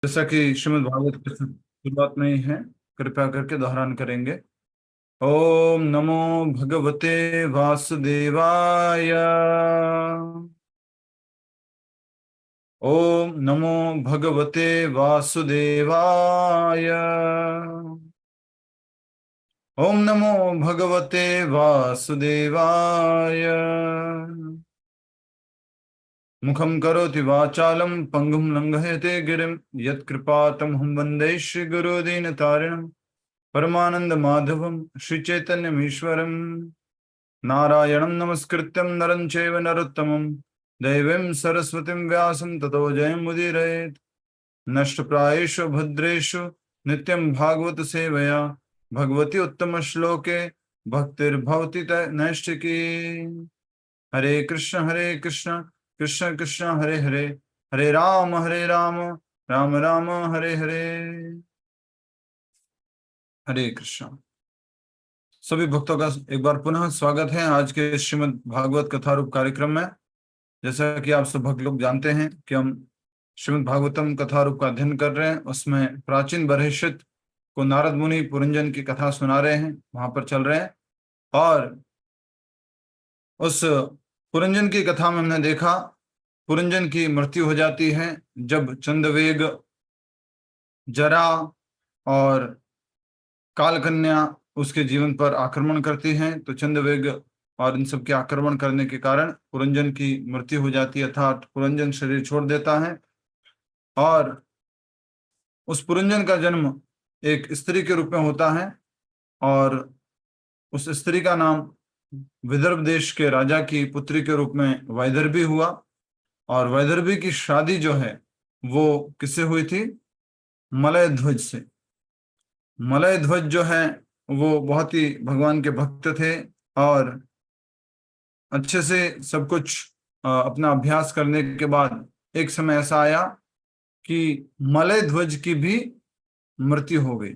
जैसा कि श्रीमद् भागवत की शुरुआत में ही है, कृपया करके दोहरान करेंगे। ओम नमो भगवते वासुदेवाय। ओम नमो भगवते वासुदेवाय। ओम नमो भगवते वासुदेवाय। मुखं करोति वाचालं पंगुं लंघयते गिरिं यत्कृपातमहं वन्दे श्रीगुरुदीनतारिणं परमानंद माधवं श्रीचैतन्यमीश्वरं। नारायणं नमस्कृत्यं नरं चैव नरोत्तमं दैवीं सरस्वतीं व्यासं ततो जयमुदीरयेत्। नष्टप्रायेषु भद्रेषु नित्यं भागवत सेवया भगवती उत्तमश्लोके भक्तिर्भवति नैष्ठिकी। हरे कृष्ण कृष्ण कृष्ण हरे हरे, हरे राम राम राम हरे हरे। हरे कृष्ण। सभी भक्तों का एक बार पुनः स्वागत है आज के श्रीमद् भागवत कथारूप कार्यक्रम में। जैसा कि आप सब भक्त लोग जानते हैं कि हम श्रीमद् भागवतम कथारूप का अध्ययन कर रहे हैं। उसमें प्राचीन बरहिष्ठ को नारद मुनि पुरंजन की कथा सुना रहे हैं, वहां पर चल रहे हैं। और उस पुरंजन की कथा में हमने देखा पुरंजन की मृत्यु हो जाती है जब चंदवेग, जरा और कालकन्या उसके जीवन पर आक्रमण करती हैं। तो चंदवेग और इन सब के आक्रमण करने के कारण पुरंजन की मृत्यु हो जाती है, अर्थात पुरंजन शरीर छोड़ देता है। और उस पुरंजन का जन्म एक स्त्री के रूप में होता है और उस स्त्री का नाम विदर्भ देश के राजा की पुत्री के रूप में वैदर्भी हुआ। और वैदर्भी की शादी जो है वो किससे हुई थी? मलय ध्वज से। मलय ध्वज जो है वो बहुत ही भगवान के भक्त थे और अच्छे से सब कुछ अपना अभ्यास करने के बाद एक समय ऐसा आया कि मलय ध्वज की भी मृत्यु हो गई।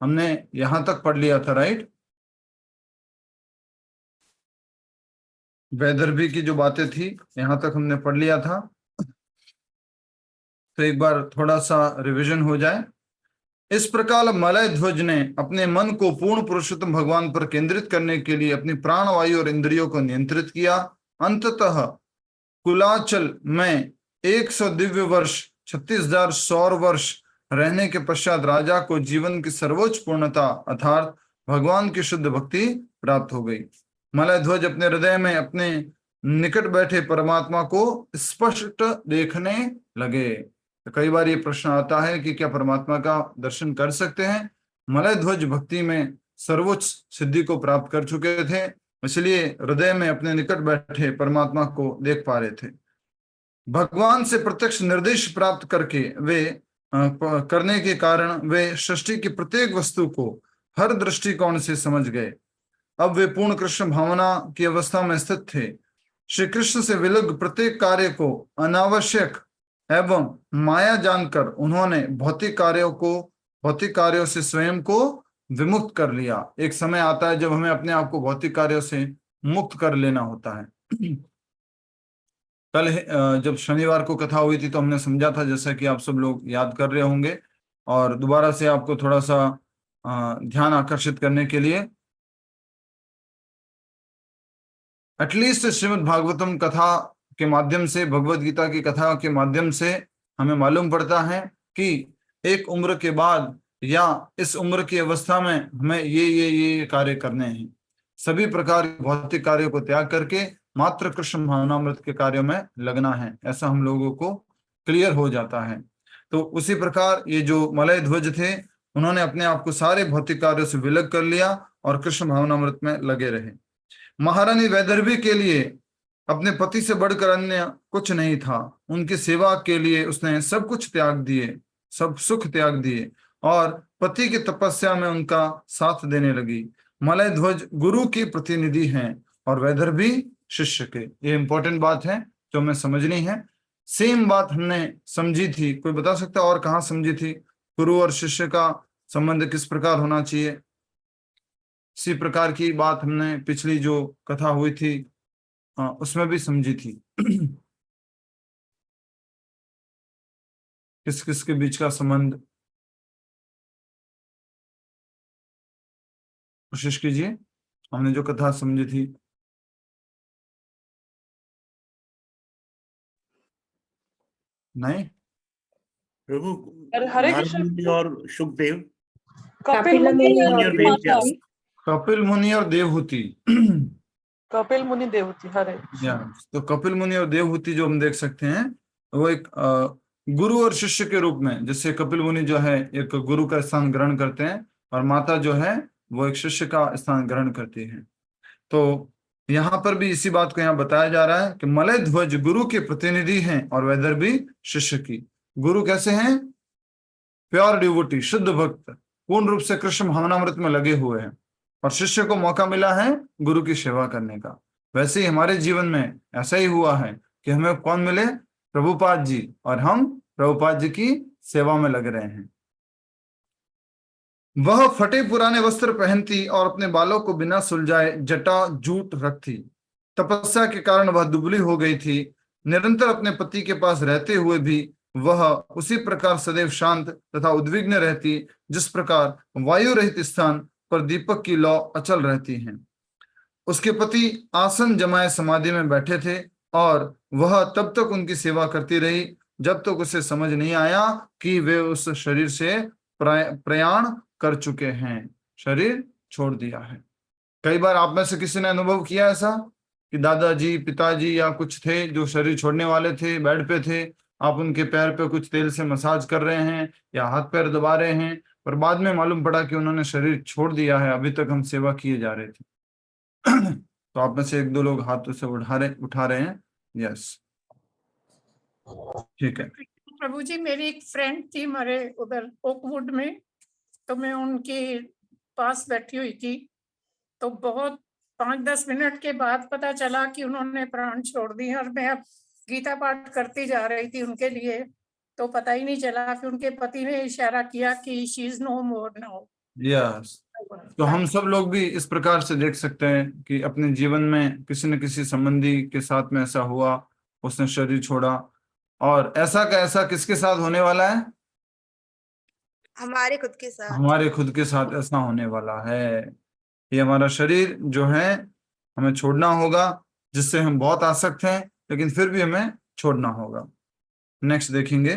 हमने यहां तक पढ़ लिया था, राइट? वैदर्भी की जो बातें थी यहां तक हमने पढ़ लिया था। तो एक बार थोड़ा सा रिवीजन हो जाए। इस प्रकार मलय ध्वज ने अपने मन को पूर्ण पुरुषोत्तम भगवान पर केंद्रित करने के लिए अपनी प्राण वायु और इंद्रियों को नियंत्रित किया। अंततः कुलाचल में 100 दिव्य वर्ष 36,000 सौर वर्ष रहने के पश्चात राजा को जीवन की सर्वोच्च पूर्णता अर्थात भगवान की शुद्ध भक्ति प्राप्त हो गई। मलय ध्वज अपने हृदय में अपने निकट बैठे परमात्मा को स्पष्ट देखने लगे। तो कई बार ये प्रश्न आता है कि क्या परमात्मा का दर्शन कर सकते हैं? मलय ध्वज भक्ति में सर्वोच्च सिद्धि को प्राप्त कर चुके थे, इसलिए हृदय में अपने निकट बैठे परमात्मा को देख पा रहे थे। भगवान से प्रत्यक्ष निर्देश प्राप्त करने के कारण वे सृष्टि की प्रत्येक वस्तु को हर दृष्टिकोण से समझ गए। अब वे पूर्ण कृष्ण भावना की अवस्था में स्थित थे। श्री कृष्ण से विलग प्रत्येक कार्य को अनावश्यक एवं माया जानकर उन्होंने भौतिक कार्यों से स्वयं को विमुक्त कर लिया। एक समय आता है जब हमें अपने आप को भौतिक कार्यों से मुक्त कर लेना होता है। कल जब शनिवार को कथा हुई थी तो हमने समझा था, जैसा कि आप सब लोग याद कर रहे होंगे, और दोबारा से आपको थोड़ा सा ध्यान आकर्षित करने के लिए एटलीस्ट श्रीमद् भागवतम कथा के माध्यम से, भगवत गीता की कथा के माध्यम से हमें मालूम पड़ता है कि एक उम्र के बाद या इस उम्र की अवस्था में हमें ये कार्य करने हैं। सभी प्रकार के भौतिक कार्यों को त्याग करके मात्र कृष्ण भावनामृत के कार्यों में लगना है, ऐसा हम लोगों को क्लियर हो जाता है। तो उसी प्रकार ये जो मलय ध्वज थे उन्होंने अपने आप को सारे भौतिक कार्यों से विलग कर लिया और कृष्ण भावनामृत में लगे रहे। महारानी वैदर्भी के लिए अपने पति से बढ़कर अन्य कुछ नहीं था। उनकी सेवा के लिए उसने सब कुछ त्याग दिए, सब सुख त्याग दिए और पति की तपस्या में उनका साथ देने लगी। मलय ध्वज गुरु की प्रतिनिधि हैं और वैदर्भी शिष्य के। ये इंपॉर्टेंट बात है जो हमें समझनी है। सेम बात हमने समझी थी, कोई बता सकता है और कहाँ समझी थी? गुरु और शिष्य का संबंध किस प्रकार होना चाहिए, इसी प्रकार की बात हमने पिछली जो कथा हुई थी उसमें भी समझी थी। किस किस के बीच का संबंध, कोशिश कीजिए। हमने जो कथा समझी थी, नहीं? प्रभु, हरे नारद कृष्ण। मुनि और सुखदेव, कपिल मुनि मुनि और और देवव्यास। कपिल मुनि और देवहूति। कपिल मुनि देवहूति। हरे या तो कपिल मुनि और देवहूति जो हम देख सकते हैं, वो एक गुरु और शिष्य के रूप में, जैसे कपिल मुनि जो है एक गुरु का स्थान ग्रहण करते हैं और माता जो है वो एक शिष्य का स्थान ग्रहण करती है। तो यहाँ पर भी इसी बात को यहाँ बताया जा रहा है कि मलय ध्वज गुरु के प्रतिनिधि हैं और वेदर भी शिष्य की। गुरु कैसे हैं? प्योर डिवोटी, शुद्ध भक्त, पूर्ण रूप से कृष्ण भावनामृत में लगे हुए हैं, और शिष्य को मौका मिला है गुरु की सेवा करने का। वैसे ही हमारे जीवन में ऐसा ही हुआ है कि हमें कौन मिले? प्रभुपाद जी, और हम प्रभुपाद जी की सेवा में लग रहे हैं। वह फटे पुराने वस्त्र पहनती और अपने बालों को बिना सुलझाए जटा जूट रखती। तपस्या के कारण वह दुबली हो गई थी। निरंतर अपने पति के पास रहते हुए भी वह उसी प्रकार सदैव शांत तथा उद्विग्न रहती, जिस प्रकार वायु रहित स्थान पर दीपक की लौ अचल रहती है। उसके पति आसन जमाए समाधि में बैठे थे और वह तब तक उनकी सेवा करती रही जब तक उसे समझ नहीं आया कि वे उस शरीर से प्रयाण कर चुके हैं, शरीर छोड़ दिया है। कई बार आप में से किसी ने अनुभव किया ऐसा कि दादाजी, पिताजी या कुछ थे जो शरीर छोड़ने वाले थे, बेड पे थे, आप उनके पैर पे कुछ तेल से मसाज कर रहे हैं या हाथ पैर दबा रहे हैं, पर बाद में मालूम पड़ा कि उन्होंने शरीर छोड़ दिया है, अभी तक हम सेवा किए जा रहे थे। तो आप में से एक दो लोग हाथ से उठा रहे हैं। यस, ठीक है। प्रभु जी, मेरी एक फ्रेंड थी हमारे उधर ओकवुड में, तो मैं उनके पास बैठी हुई थी, तो बहुत 5-10 मिनट के बाद पता चला कि उन्होंने प्राण छोड़ दिए, और मैं अब गीता पाठ करती जा रही थी उनके लिए, तो पता ही नहीं चला कि उनके पति ने इशारा किया कि she is no more now. Yes, तो हम सब लोग भी इस प्रकार से देख सकते हैं कि अपने जीवन में किसी न किसी संबंधी के साथ में ऐसा हुआ, उसने शरीर छोड़ा, और ऐसा का ऐसा किसके साथ होने वाला है? हमारे खुद के साथ। हमारे खुद के साथ ऐसा होने वाला है। ये हमारा शरीर जो है हमें छोड़ना होगा, जिससे हम बहुत आसक्त हैं, लेकिन फिर भी हमें छोड़ना होगा। नेक्स्ट देखेंगे।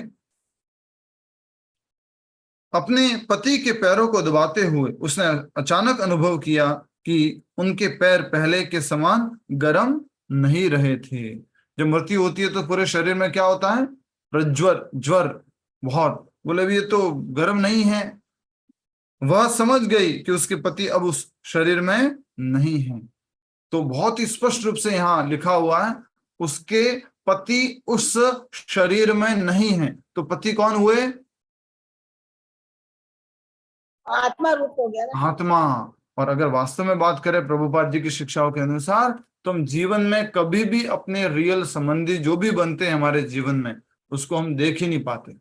अपने पति के पैरों को दबाते हुए उसने अचानक अनुभव किया कि उनके पैर पहले के समान गर्म नहीं रहे थे। जब मृत्यु होती है तो पूरे शरीर में क्या होता है? प्रज्वर, ज्वर बहुत। बोले भी ये तो गर्म नहीं है। वह समझ गई कि उसके पति अब उस शरीर में नहीं है। तो बहुत ही स्पष्ट रूप से यहाँ लिखा हुआ है, उसके पति उस शरीर में नहीं है। तो पति कौन हुए? आत्मा रूप हो गया ना? आत्मा। और अगर वास्तव में बात करें प्रभुपाद जी की शिक्षाओं के अनुसार, तो हम जीवन में कभी भी अपने रियल संबंधी जो भी बनते हैं हमारे जीवन में, उसको हम देख ही नहीं पाते।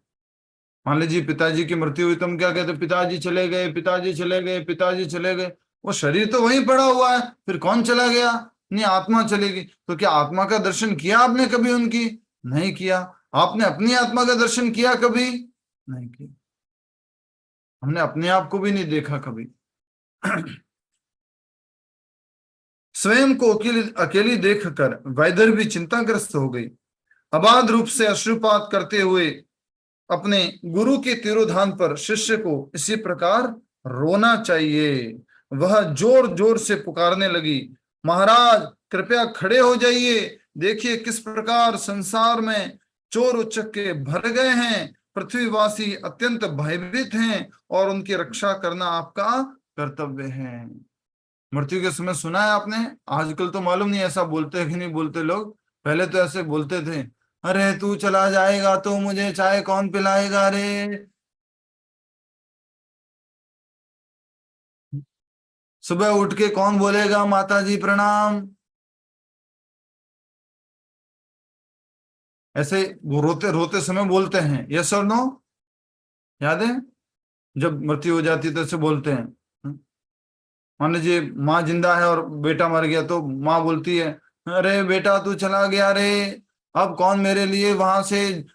मान लीजिए पिताजी की मृत्यु हुई तो हम क्या कहते? पिताजी चले गए, पिताजी चले गए, पिताजी चले गए। वो शरीर तो वहीं पड़ा हुआ है, फिर कौन चला गया? नहीं, आत्मा चलेगी। तो क्या आत्मा का दर्शन किया आपने कभी उनकी? नहीं किया। आपने अपनी आत्मा का दर्शन किया कभी? नहीं किया। हमने अपने आप को भी नहीं देखा कभी। स्वयं को अकेली देखकर वैदर भी चिंताग्रस्त हो गई। अबाध रूप से अश्रुपात करते हुए अपने गुरु के तिरोधान पर शिष्य को इसी प्रकार रोना चाहिए। वह जोर जोर से पुकारने लगी, महाराज कृपया खड़े हो जाइए, देखिए किस प्रकार संसार में चोर उचक्के भर गए हैं, पृथ्वीवासी अत्यंत भयभीत हैं और उनकी रक्षा करना आपका कर्तव्य है। मृत्यु के समय सुना है आपने? आजकल तो मालूम नहीं ऐसा बोलते हैं कि नहीं बोलते लोग। पहले तो ऐसे बोलते थे, अरे तू चला जाएगा तो मुझे चाय कौन पिलाएगा रे। सुबह उठ के कौन बोलेगा माता जी प्रणाम। ऐसे वो रोते रोते समय बोलते हैं। यस और नो? याद है? जब मृत्यु हो जाती है तो ऐसे बोलते हैं। मान लीजिए माँ जिंदा है और बेटा मर गया, तो माँ बोलती है, अरे बेटा तू चला गया रे, अब कौन मेरे लिए वहां से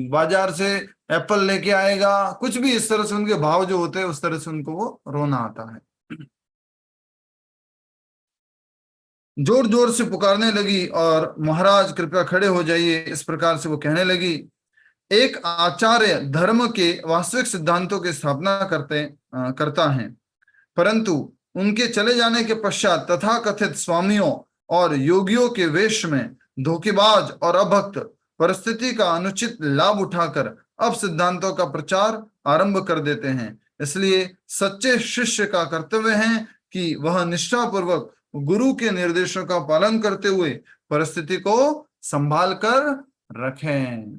बाजार से एप्पल लेके आएगा, कुछ भी इस तरह से उनके भाव जो होते हैं उस तरह से उनको वो रोना आता है। जोर जोर से पुकारने लगी और महाराज कृपया खड़े हो जाइए, इस प्रकार से वो कहने लगी। एक आचार्य धर्म के वास्तविक सिद्धांतों की स्थापना करता है, परंतु उनके चले जाने के पश्चात तथाकथित स्वामियों और योगियों के वेश में धोखेबाज और अभक्त परिस्थिति का अनुचित लाभ उठाकर अब सिद्धांतों का प्रचार आरंभ कर देते हैं। इसलिए सच्चे शिष्य का कर्तव्य है कि वह निष्ठापूर्वक गुरु के निर्देशों का पालन करते हुए परिस्थिति को संभाल कर रखें।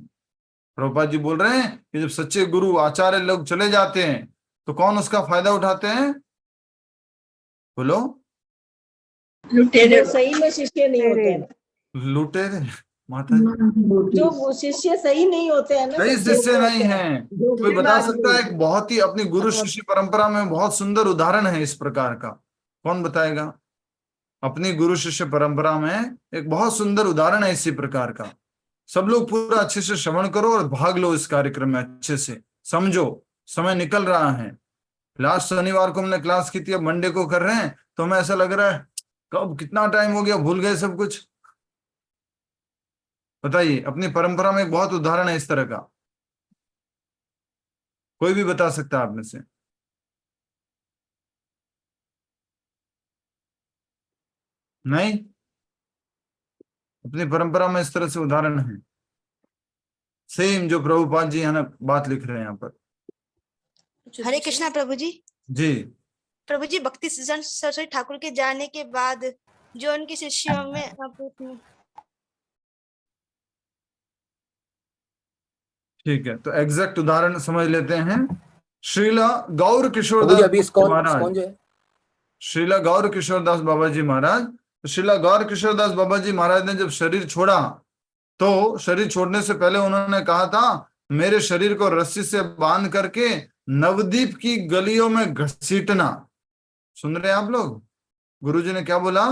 प्रभुपाद जी बोल रहे हैं कि जब सच्चे गुरु आचार्य लोग चले जाते हैं तो कौन उसका फायदा उठाते हैं? बोलो। जो सही में शिष्य नहीं होते हैं, लुटेरे माता जी, जो वो शिष्य सही नहीं होते हैं ना, कई सच्चे शिष्य वो नहीं होते हैं। हैं। कोई बता सकता है एक बहुत ही अपनी गुरु शिष्य परंपरा में बहुत सुंदर उदाहरण है इस प्रकार का? कौन बताएगा? अपनी गुरु शिष्य परंपरा में एक बहुत सुंदर उदाहरण है इसी प्रकार का। सब लोग पूरा अच्छे से श्रवण करो और भाग लो इस कार्यक्रम में, अच्छे से समझो। समय निकल रहा है, लास्ट शनिवार को हमने क्लास की थी, अब मंडे को कर रहे हैं तो हमें ऐसा लग रहा है कब कितना टाइम हो गया, भूल गए सब कुछ। बताइए, अपनी परंपरा में एक बहुत उदाहरण है इस तरह का, कोई भी बता सकता है आप में से? नहीं, अपनी परंपरा में इस तरह से उदाहरण है सेम जो प्रभुपाद जी यहाँ बात लिख रहे हैं यहाँ पर। हरे कृष्णा प्रभु जी। जी प्रभु जी, भक्ति सिद्धांत सरस्वती ठाकुर के जाने के बाद जो उनके शिष्यों में ठीक है, तो एग्जैक्ट उदाहरण समझ लेते हैं। श्रीला गौर किशोरदास महाराज, श्रीला गौर किशोरदास बाबा जी महाराज, तो श्रीला गौर किशोरदास बाबा जी महाराज ने जब शरीर छोड़ा तो शरीर छोड़ने से पहले उन्होंने कहा था मेरे शरीर को रस्सी से बांध करके नवद्वीप की गलियों में घसीटना। सुन रहे हैं आप लोग? गुरुजी ने क्या बोला?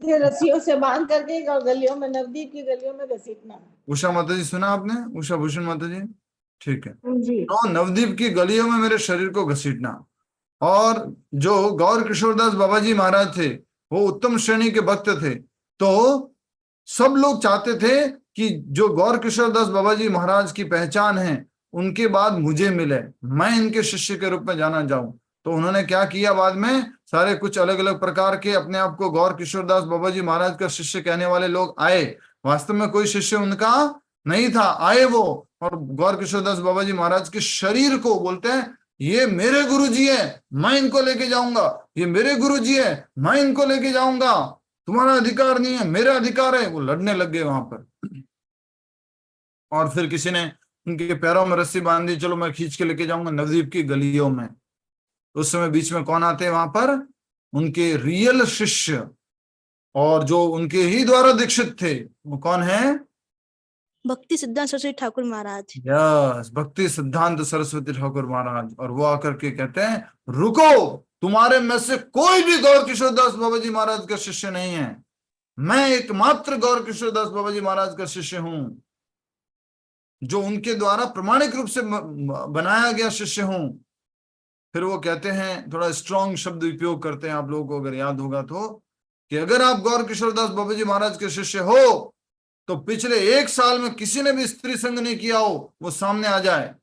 रस्सियों से बांध करके गलियों में, नवद्वीप की गलियों में घसीटना। उषा माता जी सुना आपने? उषा भूषण माता जी, ठीक है। जी। तो नवद्वीप की गलियों में मेरे शरीर को घसीटना। और जो गौर किशोरदास बाबा जी महाराज थे वो उत्तम श्रेणी के भक्त थे, तो सब लोग चाहते थे कि जो गौर किशोरदास बाबा जी महाराज की पहचान है उनके बाद मुझे मिले, मैं इनके शिष्य के रूप में जाना जाऊं। तो उन्होंने क्या किया, बाद में सारे कुछ अलग अलग प्रकार के अपने आप को गौर किशोरदास बाबा जी महाराज का शिष्य कहने वाले लोग आए। वास्तव में कोई शिष्य उनका नहीं था, आए वो और गौर किशोरदास बाबा जी महाराज के शरीर को बोलते हैं ये मेरे गुरुजी है, मैं इनको लेके जाऊंगा, ये मेरे गुरुजी है, मैं इनको लेके जाऊंगा, तुम्हारा अधिकार नहीं है, मेरा अधिकार है। वो लड़ने लग गए वहां पर। और फिर किसी ने उनके पैरों में रस्सी बांधी, चलो मैं खींच के लेके जाऊंगा नवद्वीप की गलियों में। उस समय बीच में कौन आते हैं वहां पर? उनके रियल शिष्य और जो उनके ही द्वारा दीक्षित थे, वो कौन है? भक्ति सिद्धांत सरस्वती ठाकुर महाराज। यस, भक्ति सिद्धांत सरस्वती ठाकुर महाराज। और वो आकर के कहते हैं रुको, तुम्हारे में से कोई भी गौर किशोरदास बाबा जी महाराज का शिष्य नहीं है, मैं एकमात्र गौर किशोरदास बाबा जी महाराज का शिष्य हूं, जो उनके द्वारा प्रमाणिक रूप से बनाया गया शिष्य हूं। फिर वो कहते हैं, थोड़ा स्ट्रॉन्ग शब्द उपयोग करते हैं, आप लोगों को अगर याद होगा तो, कि अगर आप गौर किशोरदास बाबा जी महाराज के शिष्य हो तो पिछले 1 साल में किसी ने भी स्त्री संग नहीं किया हो वो सामने आ जाए।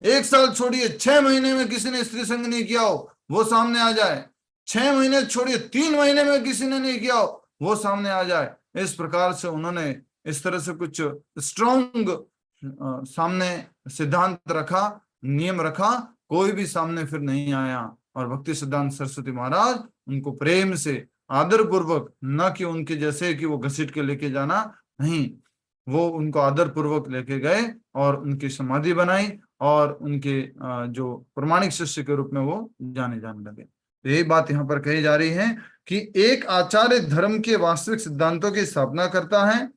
1 साल छोड़िए, 6 महीने में किसी ने स्त्री संग नहीं किया हो वो सामने आ जाए। 6 महीने छोड़िए, 3 महीने में किसी ने नहीं किया हो वो सामने आ जाए। इस प्रकार से उन्होंने इस तरह से कुछ स्ट्रॉन्ग सामने सिद्धांत रखा, नियम रखा, कोई भी सामने फिर नहीं आया। और भक्ति सिद्धांत सरस्वती महाराज उनको प्रेम से आदर पूर्वक, न कि उनके जैसे कि वो घसीट के लेके जाना, नहीं, वो उनको आदर पूर्वक लेके गए और उनकी समाधि बनाई और उनके जो प्रमाणिक शिष्य के रूप में वो जाने लगे। तो यही बात यहाँ पर कही जा रही है कि एक आचार्य धर्म के वास्तविक सिद्धांतों की स्थापना करता है,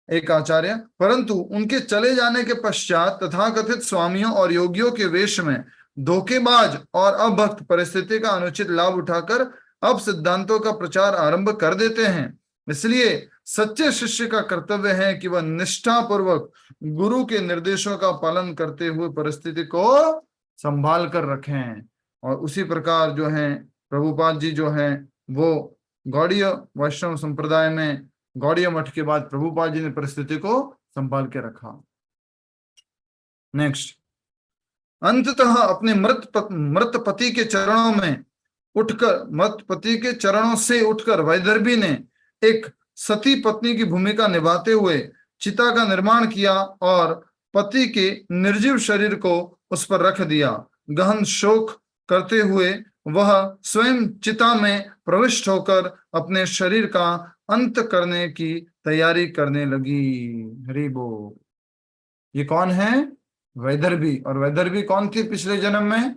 एक आचार्य, परंतु उनके चले जाने के पश्चात तथाकथित स्वामियों और योगियों के वेश में धोखेबाज और अभक्त परिस्थिति का अनुचित लाभ उठाकर अब सिद्धांतों का प्रचार आरंभ कर देते हैं। इसलिए सच्चे शिष्य का कर्तव्य है कि वह निष्ठा पूर्वक गुरु के निर्देशों का पालन करते हुए परिस्थिति को संभाल कर रखें। और उसी प्रकार जो है प्रभुपाद जी जो है वो गौड़ीय वैष्णव संप्रदाय में गौड़ीय मठ के बाद प्रभुपाद जी ने परिस्थिति को संभाल के रखा। नेक्स्ट, अंततः अपने मृत पति के चरणों में उठकर, मृत पति के चरणों से उठकर वैदर्भी ने एक सती पत्नी की भूमिका निभाते हुए चिता का निर्माण किया और पति के निर्जीव शरीर को उस पर रख दिया। गहन शोक करते हुए वह स्वयं चिता में प्रविष्ट होकर अपने शरीर का अंत करने की तैयारी करने लगी। हरि बोल। ये कौन है? वैदर्भी। और वैदर्भी कौन थी पिछले जन्म में?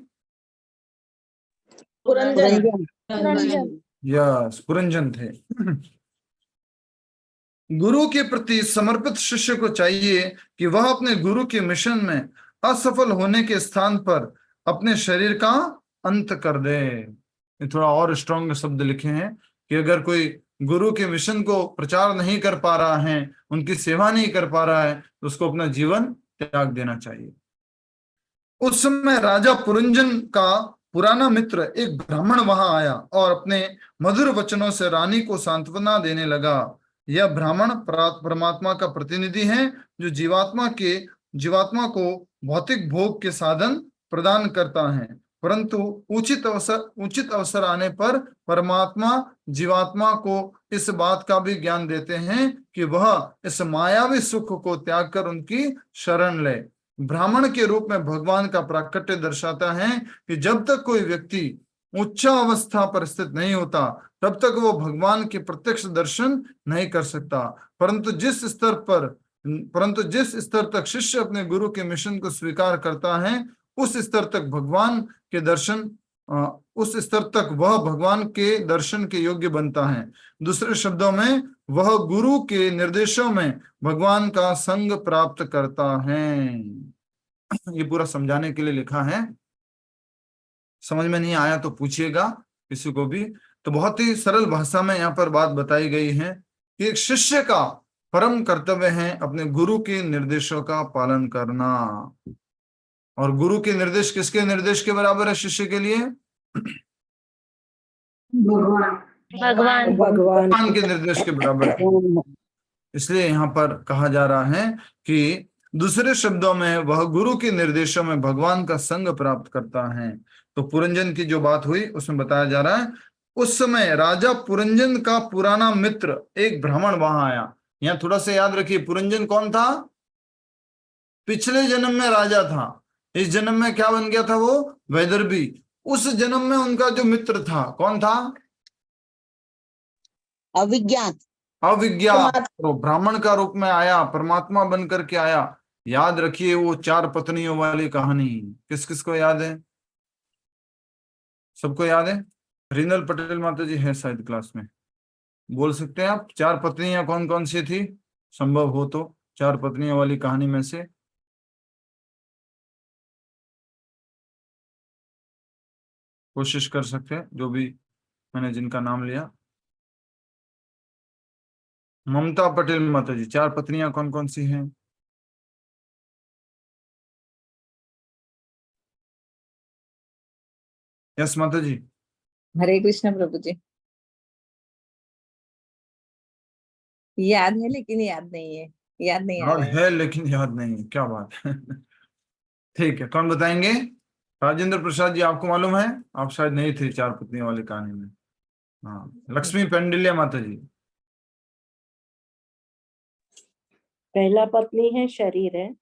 पुरंजन। यस, पुरंजन थे। गुरु के प्रति समर्पित शिष्य को चाहिए कि वह अपने गुरु के मिशन में असफल होने के स्थान पर अपने शरीर का अंत कर दे। ये थोड़ा और स्ट्रॉन्ग शब्द लिखे हैं कि अगर कोई गुरु के मिशन को प्रचार नहीं कर पा रहा है, उनकी सेवा नहीं कर पा रहा है, तो उसको अपना जीवन त्याग देना चाहिए। उस समय राजा पुरंजन का पुराना मित्र एक ब्राह्मण वहां आया और अपने मधुर वचनों से रानी को सांत्वना देने लगा। यह ब्राह्मण परमात्मा का प्रतिनिधि है जो जीवात्मा को भौतिक भोग के साधन प्रदान करता है, परंतु उचित अवसर आने पर परमात्मा जीवात्मा को इस बात का भी ज्ञान देते हैं कि वह इस मायावी सुख को त्याग कर उनकी शरण ले। ब्राह्मण के रूप में भगवान का प्राकट्य दर्शाता है कि जब तक कोई व्यक्ति उच्च अवस्था पर स्थित नहीं होता तब तक वो भगवान के प्रत्यक्ष दर्शन नहीं कर सकता। परंतु जिस स्तर तक शिष्य अपने गुरु के मिशन को स्वीकार करता है उस स्तर तक वह भगवान के दर्शन के योग्य बनता है। दूसरे शब्दों में वह गुरु के निर्देशों में भगवान का संग प्राप्त करता है। ये पूरा समझाने के लिए लिखा है, समझ में नहीं आया तो पूछिएगा किसी को भी। तो बहुत ही सरल भाषा में यहाँ पर बात बताई गई है कि एक शिष्य का परम कर्तव्य है अपने गुरु के निर्देशों का पालन करना। और गुरु के निर्देश किसके निर्देश के बराबर है शिष्य के लिए? भगवान के निर्देश के बराबर है। इसलिए यहाँ पर कहा जा रहा है कि दूसरे शब्दों में वह गुरु के निर्देशों में भगवान का संग प्राप्त करता है। तो पुरंजन की जो बात हुई उसमें बताया जा रहा है उस समय राजा पुरंजन का पुराना मित्र एक ब्राह्मण वहां आया। यहाँ थोड़ा सा याद रखिए, पुरंजन कौन था? पिछले जन्म में राजा था, इस जन्म में क्या बन गया था? वो वैदर्भी। उस जन्म में उनका जो मित्र था कौन था? अविज्ञात। तो ब्राह्मण का रूप में आया, परमात्मा बन करके आया। याद रखिए वो 4 पत्नियों वाली कहानी किस किस को याद है? सबको याद है? रीनल पटेल माता जी है शायद क्लास में, बोल सकते हैं आप 4 पत्नियां कौन कौन सी थी? संभव हो तो 4 पत्नियों वाली कहानी में से कोशिश कर सकते हैं, जो भी मैंने जिनका नाम लिया। ममता पटेल माता जी, 4 पत्नियां कौन कौन सी हैं? यस माता जी। हरे कृष्ण प्रभु जी। याद है लेकिन याद नहीं है, याद नहीं आ रहा है लेकिन याद नहीं है, क्या बात है। ठीक है, कौन बताएंगे? राजेंद्र प्रसाद जी, आपको मालूम है? आप शायद नहीं थे 4 पत्नियों वाली कहानी में। हाँ, लक्ष्मी पेंडिलिया माता जी। पहला पत्नी है शरीर है,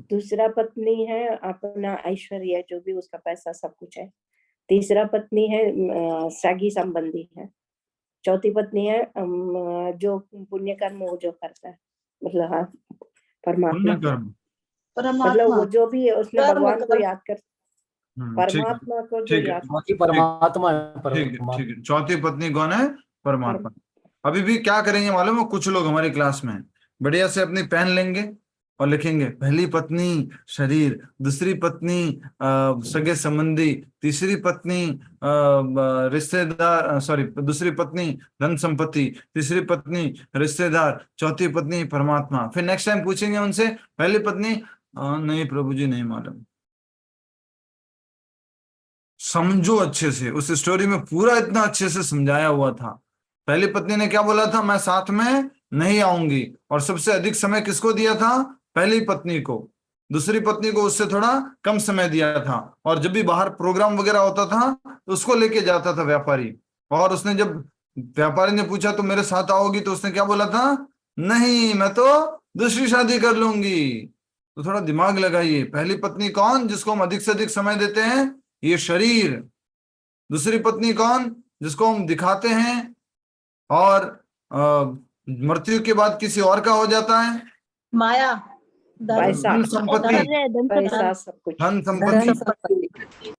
दूसरा पत्नी है अपना ऐश्वर्य जो भी उसका पैसा सब कुछ है, तीसरा पत्नी है सागी संबंधी है, चौथी पत्नी है जो पुण्य कर्म वो जो करता है, मतलब हाँ परमात्मा मतलब वो जो भी उसने भगवान को याद कर, परमात्मा को जो याद, परमात्मा। ठीक है। चौथी पत्नी कौन है? परमात्मा। अभी भी क्या करेंगे मालूम है? कुछ लोग हमारी क्लास में बढ़िया से अपनी पेन लेंगे और लिखेंगे पहली पत्नी शरीर, दूसरी पत्नी सगे संबंधी, तीसरी पत्नी रिश्तेदार, सॉरी दूसरी पत्नी धन संपत्ति, तीसरी पत्नी रिश्तेदार, चौथी पत्नी परमात्मा। फिर नेक्स्ट टाइम पूछेंगे उनसे पहली पत्नी नहीं प्रभु जी नहीं मालूम। समझो अच्छे से, उस स्टोरी में पूरा इतना अच्छे से समझाया हुआ था। पहली पत्नी ने क्या बोला था, मैं साथ में नहीं आऊंगी, और सबसे अधिक समय किसको दिया था, पहली पत्नी को। दूसरी पत्नी को उससे थोड़ा कम समय दिया था, और जब भी बाहर प्रोग्राम वगैरह होता था तो उसको लेके जाता था व्यापारी। और उसने जब व्यापारी ने पूछा तो मेरे साथ आओगी, तो उसने क्या बोला था, नहीं मैं तो दूसरी शादी कर लूंगी। तो थोड़ा दिमाग लगाइए, पहली पत्नी कौन, जिसको हम अधिक से अधिक समय देते हैं, ये शरीर। दूसरी पत्नी कौन, जिसको हम दिखाते हैं और मृत्यु के बाद किसी और का हो जाता है, माया, पैसा, धन संपत्ति, पैसा सब कुछ। धन संपत्ति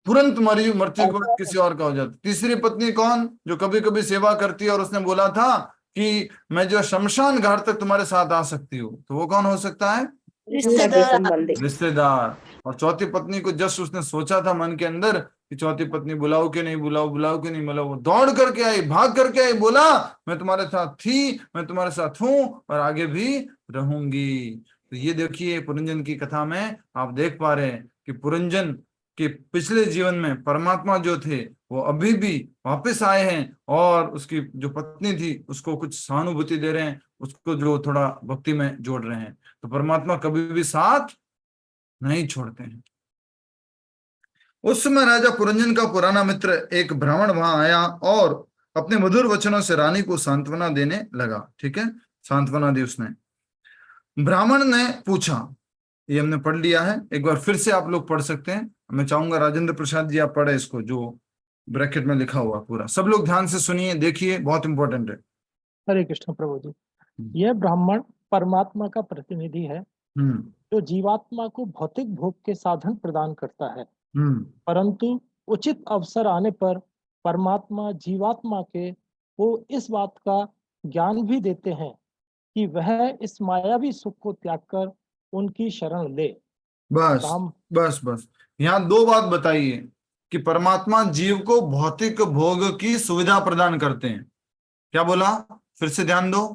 तुरंत मृत्यु के बाद किसी और का हो जाता है। तीसरी पत्नी कौन, जो कभी कभी सेवा करती है, और उसने बोला था कि मैं जो शमशान घाट तक तुम्हारे साथ आ सकती हूँ, तो वो कौन हो सकता है, रिश्तेदार। और चौथी पत्नी को जस्ट उसने सोचा था मन के अंदर कि चौथी पत्नी बुलाओ कि नहीं बुलाओ, बुलाओ कि नहीं बुलाओ, वो दौड़ करके आई, भाग करके आई, बोला मैं तुम्हारे साथ थी, मैं तुम्हारे साथ हूं और आगे भी रहूंगी। तो ये देखिए पुरंजन की कथा में आप देख पा रहे हैं कि पुरंजन के पिछले जीवन में परमात्मा जो थे वो अभी भी वापस आए हैं, और उसकी जो पत्नी थी उसको कुछ सहानुभूति दे रहे हैं, उसको जो थोड़ा भक्ति में जोड़ रहे हैं। तो परमात्मा कभी भी साथ नहीं छोड़ते हैं। उस समय राजा पुरंजन का पुराना मित्र एक ब्राह्मण वहां आया और अपने मधुर वचनों से रानी को सांत्वना देने लगा। ठीक है, सांत्वना दी उसने। ब्राह्मण ने पूछा, ये हमने पढ़ लिया है, एक बार फिर से आप लोग पढ़ सकते हैं। मैं चाहूंगा राजेंद्र प्रसाद जी आप पढ़े इसको, जो ब्रैकेट में लिखा हुआ पूरा। सब लोग ध्यान से सुनिए, देखिए, बहुत इंपॉर्टेंट है। हरे कृष्ण प्रभु जी। यह ब्राह्मण परमात्मा का प्रतिनिधि है जो जीवात्मा को भौतिक भोग के साधन प्रदान करता है, परंतु उचित अवसर आने पर परमात्मा जीवात्मा के को इस बात का ज्ञान भी देते हैं कि वह इस मायावी सुख को त्याग कर उनकी शरण ले। बस बस बस, यहाँ दो बात बताइए कि परमात्मा जीव को भौतिक भोग की सुविधा प्रदान करते हैं। क्या बोला, फिर से ध्यान दो,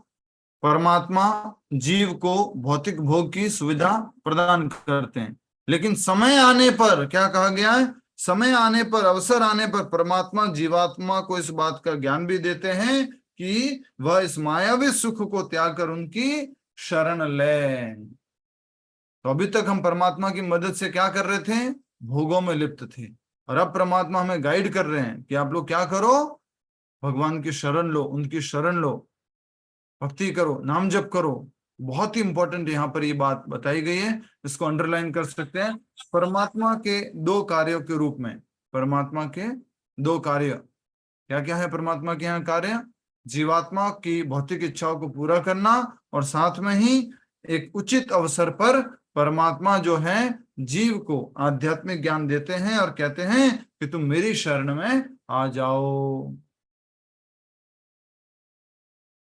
परमात्मा जीव को भौतिक भोग की सुविधा प्रदान करते हैं, लेकिन समय आने पर क्या कहा गया है, समय आने पर, अवसर आने पर परमात्मा जीवात्मा को इस बात का ज्ञान भी देते हैं कि वह इस मायावी सुख को त्याग कर उनकी शरण ले। तो अभी तक हम परमात्मा की मदद से क्या कर रहे थे, भोगों में लिप्त थे, और अब परमात्मा हमें गाइड कर रहे हैं कि आप लोग क्या करो, भगवान की शरण लो, उनकी शरण लो, भक्ति करो, नाम जप करो। बहुत ही इंपॉर्टेंट यहाँ पर ये बात बताई गई है, इसको अंडरलाइन कर सकते हैं। परमात्मा के दो कार्यों के रूप में, परमात्मा के दो कार्य क्या क्या है, परमात्मा के यहाँ कार्य, जीवात्मा की भौतिक इच्छाओं को पूरा करना, और साथ में ही एक उचित अवसर पर परमात्मा जो है जीव को आध्यात्मिक ज्ञान देते हैं और कहते हैं कि तुम मेरी शरण में आ जाओ,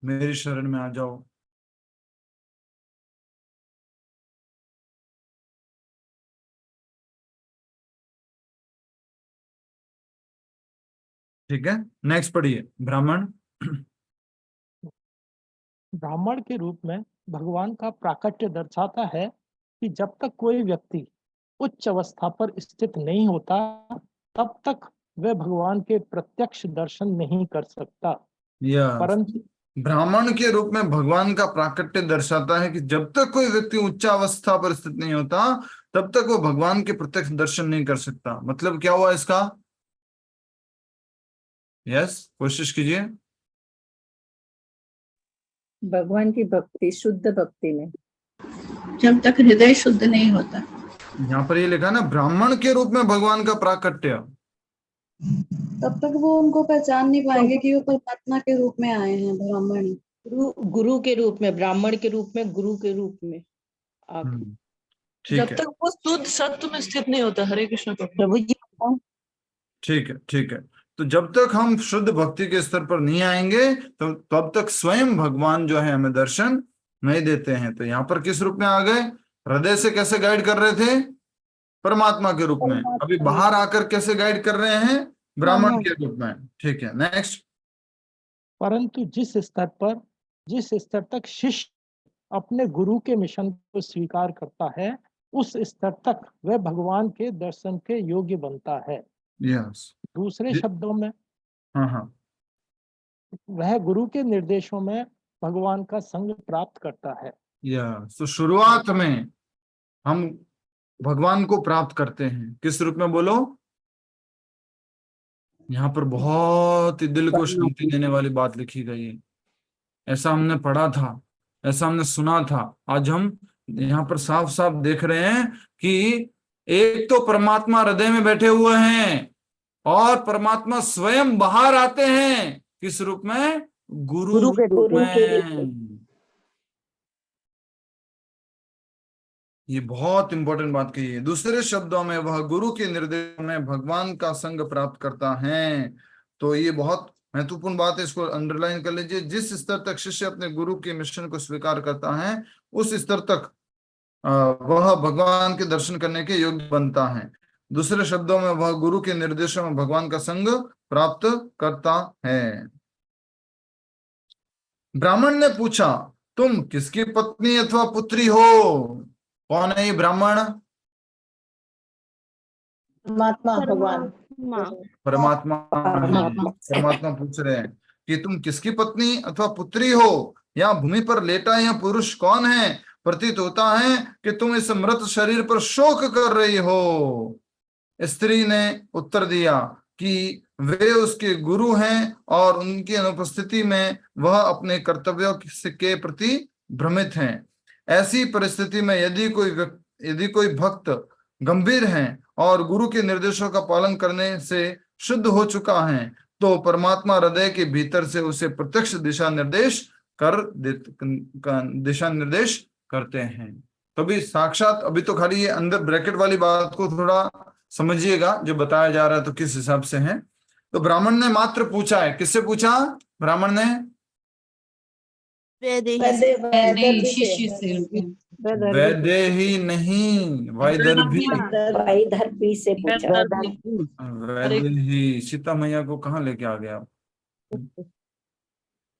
मेरी शरण में आ जाओ। ठीक है, नेक्स्ट पढ़िए। ब्राह्मण ब्राह्मण के रूप में भगवान का प्राकट्य दर्शाता है कि जब तक कोई व्यक्ति उच्च अवस्था पर स्थित नहीं होता तब तक वह भगवान के प्रत्यक्ष दर्शन नहीं कर सकता। परंतु ब्राह्मण के रूप में भगवान का प्राकट्य दर्शाता है कि जब तक कोई व्यक्ति उच्च अवस्था पर स्थित नहीं होता तब तक वो भगवान के प्रत्यक्ष दर्शन नहीं कर सकता। मतलब क्या हुआ इसका, यस कोशिश कीजिए। भगवान की भक्ति, शुद्ध भक्ति में, जब तक हृदय शुद्ध नहीं होता। यहाँ पर ये लिखा ना, ब्राह्मण के रूप में भगवान का प्राकट्य, तब तक वो उनको पहचान नहीं पाएंगे कि वो परमात्मा के रूप में आए हैं। ब्राह्मण गुरु के रूप में, ब्राह्मण के रूप में, गुरु के रूप में। जब तक वो शुद्ध सत्व में स्थित नहीं होता। हरे कृष्ण प्रभु जी। ठीक है, ठीक है। तो जब तक हम शुद्ध भक्ति के स्तर पर नहीं आएंगे तो तब तक स्वयं भगवान जो है हमें दर्शन नहीं देते हैं। तो यहाँ पर किस रूप में आ गए? हृदय से कैसे गाइड कर रहे थे? परमात्मा के रूप में। अभी बाहर आकर कैसे गाइड कर रहे हैं? ब्राह्मण के रूप में। ठीक है, नेक्स्ट। परंतु जिस स्तर तक शिष्य अपने गुरु के मिशन को स्वीकार करता है, उस स्तर तक वह भगवान के दर्शन के योग्य बनता है। यस। दूसरे शब्दों में हाँ, वह गुरु के निर्देशों में भगवान का संग प्राप्त करता है। यस। तो शुरुआत में हम भगवान को प्राप्त करते हैं किस रूप में? बोलो। यहाँ पर बहुत ही दिल को शांति देने वाली बात लिखी गई है। ऐसा हमने पढ़ा था, ऐसा हमने सुना था। आज हम यहाँ पर साफ साफ देख रहे हैं कि एक तो परमात्मा हृदय में बैठे हुए हैं और परमात्मा स्वयं बाहर आते हैं किस रूप में? गुरु रूप में। ये बहुत इंपॉर्टेंट बात कही है। दूसरे शब्दों में वह गुरु के निर्देश में भगवान का संग प्राप्त करता है। तो ये बहुत महत्वपूर्ण बात है, इसको अंडरलाइन कर लीजिए। जिस स्तर तक शिष्य अपने गुरु के मिशन को स्वीकार करता है, उस स्तर तक वह भगवान के दर्शन करने के योग्य बनता है। दूसरे शब्दों में वह गुरु के निर्देशों में भगवान का संग प्राप्त करता है। ब्राह्मण ने पूछा, तुम किसकी पत्नी अथवा पुत्री हो? कौन है ये ब्राह्मण? परमात्मा, भगवान, परमात्मा। परमात्मा पूछ रहे हैं कि तुम किसकी पत्नी अथवा पुत्री हो? या भूमि पर लेटा या पुरुष कौन है? प्रतीत होता है कि तुम इस मृत शरीर पर शोक कर रही हो। स्त्री ने उत्तर दिया कि वे उसके गुरु हैं और उनकी अनुपस्थिति में वह अपने कर्तव्यों के प्रति भ्रमित हैं। ऐसी परिस्थिति में यदि कोई भक्त गंभीर है और गुरु के निर्देशों का पालन करने से शुद्ध हो चुका है, तो परमात्मा हृदय के भीतर से उसे प्रत्यक्ष दिशा निर्देश करते हैं। तभी साक्षात, अभी तो खाली ये अंदर ब्रैकेट वाली बात को थोड़ा समझिएगा जो बताया जा रहा है तो किस हिसाब से है। तो ब्राह्मण ने मात्र पूछा है, किससे पूछा? ब्राह्मण ने शिष्य से, वैदेही नहीं, वैदर्भी से पूछा। वैदेही। सीता मैया को कहाँ लेके आ गया?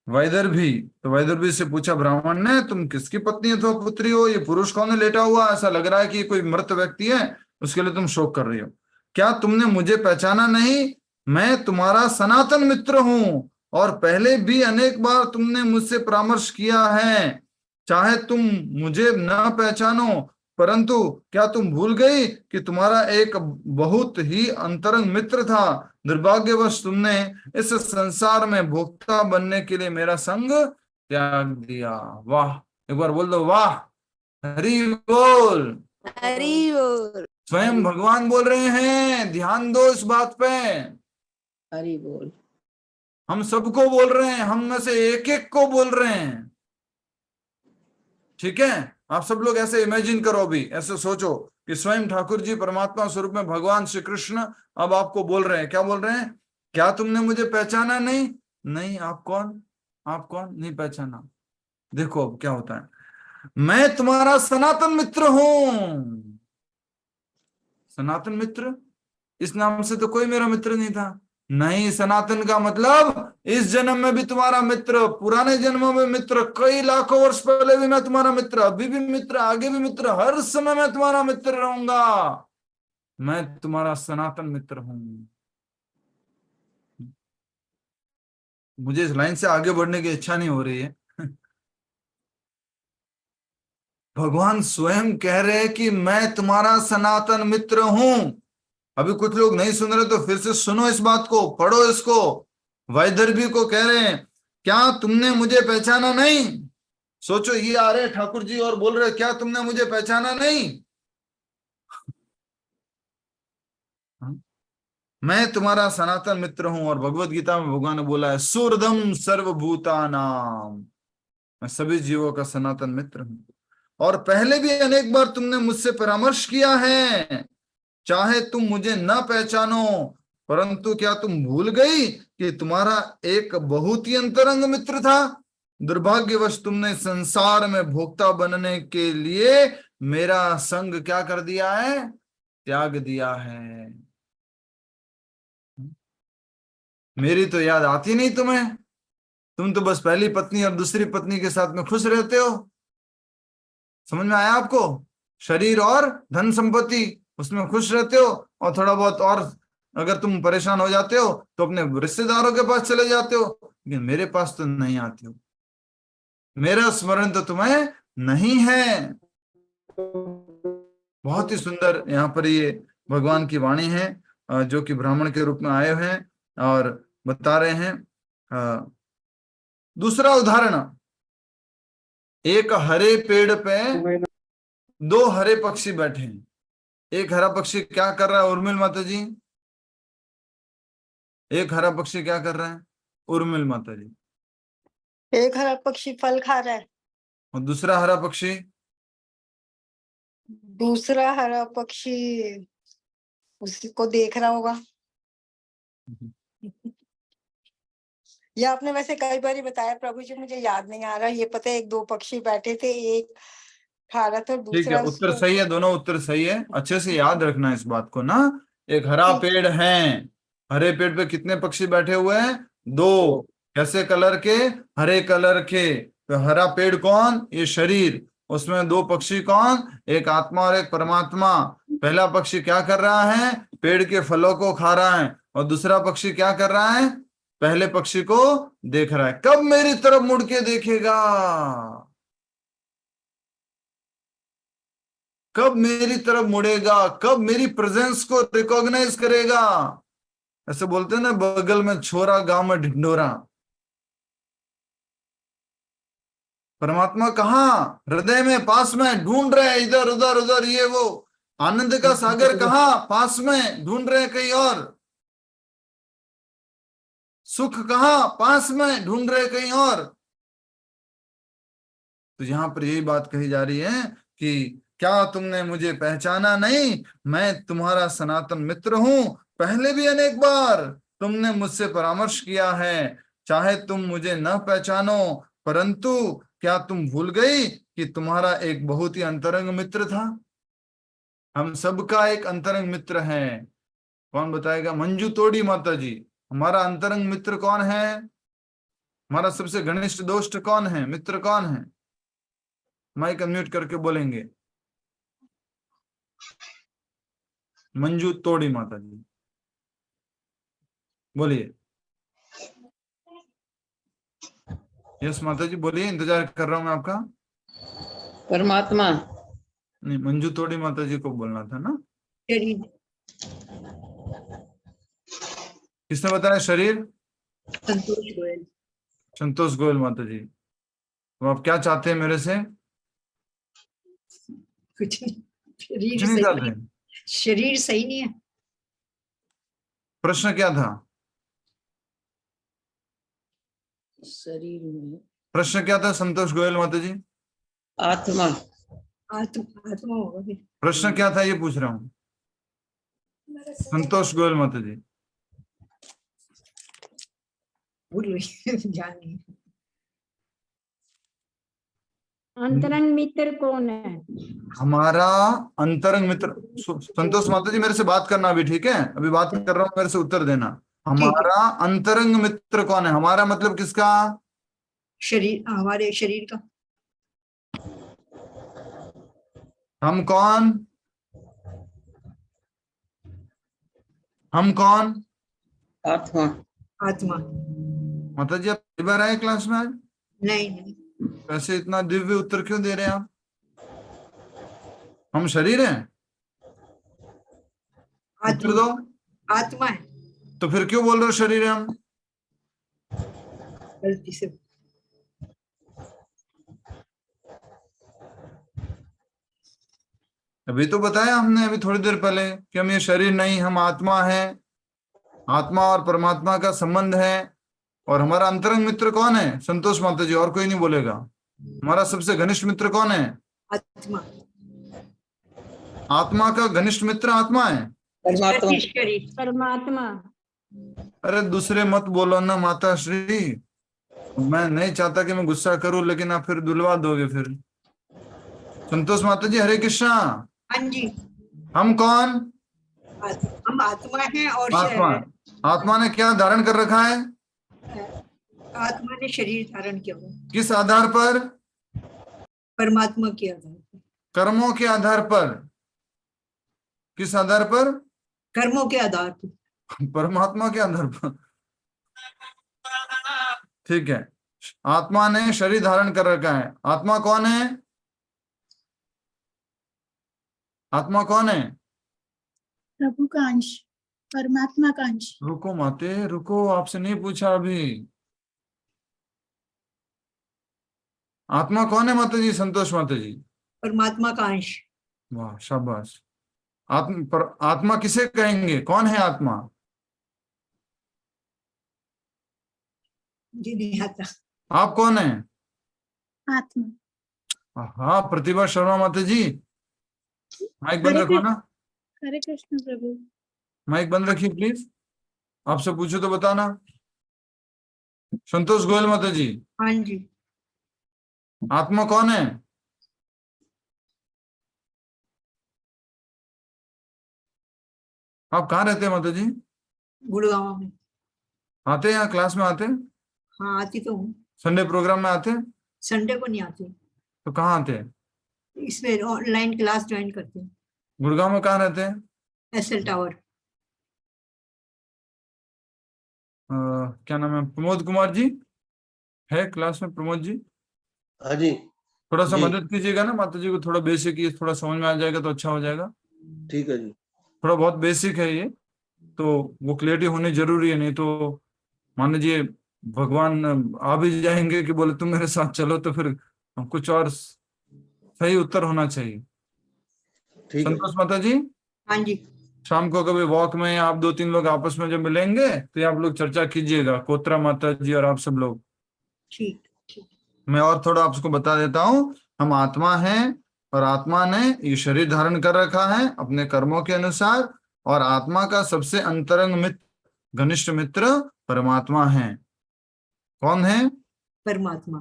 वैदर्भी। तो वैदर्भी से पूछा ब्राह्मण ने, तुम किसकी पत्नी अथवा पुत्री हो? ये पुरुष कौन है लेटा हुआ? ऐसा लग रहा है कि कोई मृत व्यक्ति है, उसके लिए तुम शोक कर रही हो। क्या तुमने मुझे पहचाना नहीं? मैं तुम्हारा सनातन मित्र हूं और पहले भी अनेक बार तुमने मुझसे परामर्श किया है। चाहे तुम मुझे न पहचानो, परंतु क्या तुम भूल गई कि तुम्हारा एक बहुत ही अंतरंग मित्र था? दुर्भाग्यवश तुमने इस संसार में भोक्ता बनने के लिए मेरा संग त्याग दिया। वाह, एक बार बोल दो, वाह, हरि बोल। हरि बोल। स्वयं भगवान बोल रहे हैं, ध्यान दो इस बात पे। हरि बोल। हम सबको बोल रहे हैं, हम में से एक एक को बोल रहे हैं। ठीक है, आप सब लोग ऐसे इमेजिन करो, अभी ऐसे सोचो कि स्वयं ठाकुर जी परमात्मा स्वरूप में भगवान श्री कृष्ण अब आपको बोल रहे हैं। क्या बोल रहे हैं? क्या तुमने मुझे पहचाना नहीं? नहीं, आप कौन? आप कौन? नहीं पहचाना। देखो अब क्या होता है, मैं तुम्हारा सनातन मित्र हूं। सनातन मित्र, इस नाम से तो कोई मेरा मित्र नहीं था। नहीं, सनातन का मतलब इस जन्म में भी तुम्हारा मित्र, पुराने जन्मों में मित्र, कई लाखों वर्ष पहले भी मैं तुम्हारा मित्र, अभी भी मित्र, आगे भी मित्र, हर समय मैं तुम्हारा मित्र रहूंगा। मैं तुम्हारा सनातन मित्र हूं। मुझे इस लाइन से आगे बढ़ने की इच्छा नहीं हो रही है। भगवान स्वयं कह रहे हैं कि मैं तुम्हारा सनातन मित्र हूं। अभी कुछ लोग नहीं सुन रहे तो फिर से सुनो इस बात को, पढ़ो इसको। वैदर्भी को कह रहे हैं, क्या तुमने मुझे पहचाना नहीं? सोचो, ये आ रहे ठाकुर जी और बोल रहे, क्या तुमने मुझे पहचाना नहीं? मैं तुम्हारा सनातन मित्र हूं। और भगवत गीता में भगवान ने बोला है, सुहृदम सर्वभूतानाम, मैं सभी जीवों का सनातन मित्र हूं। और पहले भी अनेक बार तुमने मुझसे परामर्श किया है। चाहे तुम मुझे न पहचानो, परंतु क्या तुम भूल गई कि तुम्हारा एक बहुत ही अंतरंग मित्र था? दुर्भाग्यवश तुमने संसार में भोक्ता बनने के लिए मेरा संग क्या कर दिया है, त्याग दिया है। मेरी तो याद आती नहीं तुम्हें, तुम तो बस पहली पत्नी और दूसरी पत्नी के साथ में खुश रहते हो। समझ में आया आपको? शरीर और धन संपत्ति उसमें खुश रहते हो, और थोड़ा बहुत और अगर तुम परेशान हो जाते हो तो अपने रिश्तेदारों के पास चले जाते हो, लेकिन मेरे पास तो नहीं आते हो। मेरा स्मरण तो तुम्हें नहीं है। बहुत ही सुंदर यहाँ पर ये भगवान की वाणी है, जो कि ब्राह्मण के रूप में आए हुए हैं और बता रहे हैं। दूसरा उदाहरण, एक हरे पेड़ पे दो हरे पक्षी बैठे हैं। एक हरा पक्षी क्या कर रहा है उर्मिल माता जी? एक हरा पक्षी क्या कर रहा है उर्मिल माता जी? एक हरा पक्षी फल खा रहा है, और दूसरा हरा पक्षी? दूसरा हरा पक्षी उसी को देख रहा होगा। ये आपने वैसे कई बार ही बताया प्रभु जी, मुझे याद नहीं आ रहा। ये पता है एक दो पक्षी बैठे थे, एक खा रहा था, ठीक है, दूसरा उत्तर सही है, दोनों उत्तर सही है। अच्छे से याद रखना इस बात को ना। एक हरा पेड़ है, हरे पेड़ पे कितने पक्षी बैठे हुए हैं? दो। कैसे कलर के? हरे कलर के। तो हरा पेड़ कौन? ये शरीर। उसमें दो पक्षी कौन? एक आत्मा और एक परमात्मा। पहला पक्षी क्या कर रहा है? पेड़ के फलों को खा रहा है। और दूसरा पक्षी क्या कर रहा है? पहले पक्षी को देख रहा है। कब मेरी तरफ मुड़ के देखेगा? कब मेरी तरफ मुड़ेगा? कब मेरी प्रेजेंस को रिकॉग्नाइज करेगा? ऐसे बोलते हैं ना, बगल में छोरा गांव में ढिंढोरा। परमात्मा कहाँ? हृदय में, पास में, ढूंढ रहे हैं इधर उधर उधर ये वो। आनंद का सागर कहाँ? पास में, ढूंढ रहे हैं कहीं और। सुख कहाँ? पास में, ढूंढ रहे कहीं और। तो यहां पर यही बात कही जा रही है कि क्या तुमने मुझे पहचाना नहीं? मैं तुम्हारा सनातन मित्र हूं। पहले भी अनेक बार तुमने मुझसे परामर्श किया है। चाहे तुम मुझे न पहचानो, परंतु क्या तुम भूल गई कि तुम्हारा एक बहुत ही अंतरंग मित्र था? हम सबका एक अंतरंग मित्र है। कौन बताएगा? मंजू तोड़ी माता जी, हमारा अंतरंग मित्र कौन है? हमारा सबसे घनिष्ठ दोस्त कौन है? मित्र कौन है? माइक अनम्यूट करके बोलेंगे। मंजू तोड़ी माता जी, बोलिए। यस माता जी बोलिए, इंतजार कर रहा हूं मैं आपका। परमात्मा। नहीं, मंजू तोड़ी माता जी को बोलना था ना। शरीर। किसने बताया शरीर? संतोष गोयल। संतोष गोयल माता जी। तो आप क्या चाहते हैं मेरे से? कुछ नहीं, शरीर कुछ नहीं सही चाहते? नहीं, शरीर सही नहीं है। प्रश्न क्या था? शरीर में प्रश्न क्या था संतोष गोयल माता जी? आत्मा। आत्मा होगा फिर। प्रश्न क्या था ये पूछ रहा हूँ संतोष गोयल माता जी। भूल गई, ध्यान नहीं। अंतरंग मित्र कौन है? हमारा अंतरंग मित्र संतोष माता जी, मेरे से बात करना अभी, ठीक है? अभी बात कर रहा हूँ, मेरे से उत्तर देना। हमारा अंतरंग मित्र कौन है? हमारा मतलब किसका? शरीर, हमारे शरीर का। हम कौन? हम कौन? आत्मा। आत्मा। माता जी आप पहली बार आए क्लास में आज? नहीं। वैसे इतना दिव्य उत्तर क्यों दे रहे हैं आप? हम शरीर हैं? उत्तर दो। आत्मा है। तो फिर क्यों बोल रहे हो शरीर है हम? गलती से। अभी तो बताया हमने अभी थोड़ी देर पहले कि हम ये शरीर नहीं, हम आत्मा है। आत्मा और परमात्मा का संबंध है। और हमारा अंतरंग मित्र कौन है? संतोष माता जी, और कोई नहीं बोलेगा। हमारा सबसे घनिष्ठ मित्र कौन है? आत्मा। आत्मा का घनिष्ठ मित्र आत्मा है। परमात्मा। अरे दूसरे मत बोलो ना माता श्री। मैं नहीं चाहता कि मैं गुस्सा करूं, लेकिन आप फिर दुलवा दोगे फिर। संतोष माता जी, हरे कृष्णा। हाँ जी, हम कौन? हम आत्मा हैं और आत्मा। आत्मा ने क्या धारण कर रखा है? आत्मा ने शरीर धारण किया हुआ है। किस आधार पर? परमात्मा के आधार पर। कर्मों के आधार पर। किस आधार पर? कर्मों के आधार पर। परमात्मा के आधार पर। ठीक है, आत्मा ने शरीर धारण कर रखा है। आत्मा कौन है? आत्मा कौन है? प्रभु का अंश, परमात्मा का अंश। रुको माते, रुको, आपसे नहीं पूछा अभी। आत्मा कौन है माता जी? संतोष माता जी। परमात्मा का अंश। वाह, शाबाश। आत्मा किसे कहेंगे? कौन है आत्मा? जी नहीं आता। आप कौन है? आत्मा। हाँ, प्रतिभा शर्मा माता जी, माइक बंद रखो ना। हरे कृष्ण प्रभु। माइक बंद रखिए प्लीज। आपसे पूछो तो बताना। संतोष गोयल माता जी, हाँ जी, आत्मा कौन है? आप कहाँ रहते हैं माता जी? गुड़गांव में। आते हैं यहाँ क्लास में? आते हैं? हाँ, आती तो हूँ। संडे प्रोग्राम में आते हैं? संडे को नहीं आती, तो कहाँ आते हैं? इसमें ऑनलाइन क्लास ज्वाइन करते हैं। गुड़गांव में कहाँ रहते हैं? SL tower. क्या नाम है? प्रमोद कुमार जी है क्लास में? प्रमोद जी, हाँ जी, थोड़ा सा जी। मदद कीजिएगा ना माता जी को, थोड़ा बेसिक, ये थोड़ा समझ में आ जाएगा तो अच्छा हो जाएगा। ठीक है जी। थोड़ा बहुत बेसिक है ये, तो वो क्लियरिटी होनी जरूरी है, नहीं तो मान लीजिए भगवान आ भी जाएंगे कि बोले तुम मेरे साथ चलो, तो फिर कुछ और सही उत्तर होना चाहिए। ठीक है। संतोष माता जी, हाँ जी, शाम को कभी वॉक में आप 2-3 लोग आपस में जब मिलेंगे तो आप लोग चर्चा कीजिएगा, कोत्रा माता जी और आप सब लोग। ठीक ठीक। मैं और थोड़ा आपको बता देता हूँ। हम आत्मा हैं और आत्मा ने ये शरीर धारण कर रखा है अपने कर्मों के अनुसार, और आत्मा का सबसे अंतरंग मित्र, घनिष्ठ मित्र परमात्मा है। कौन है? परमात्मा।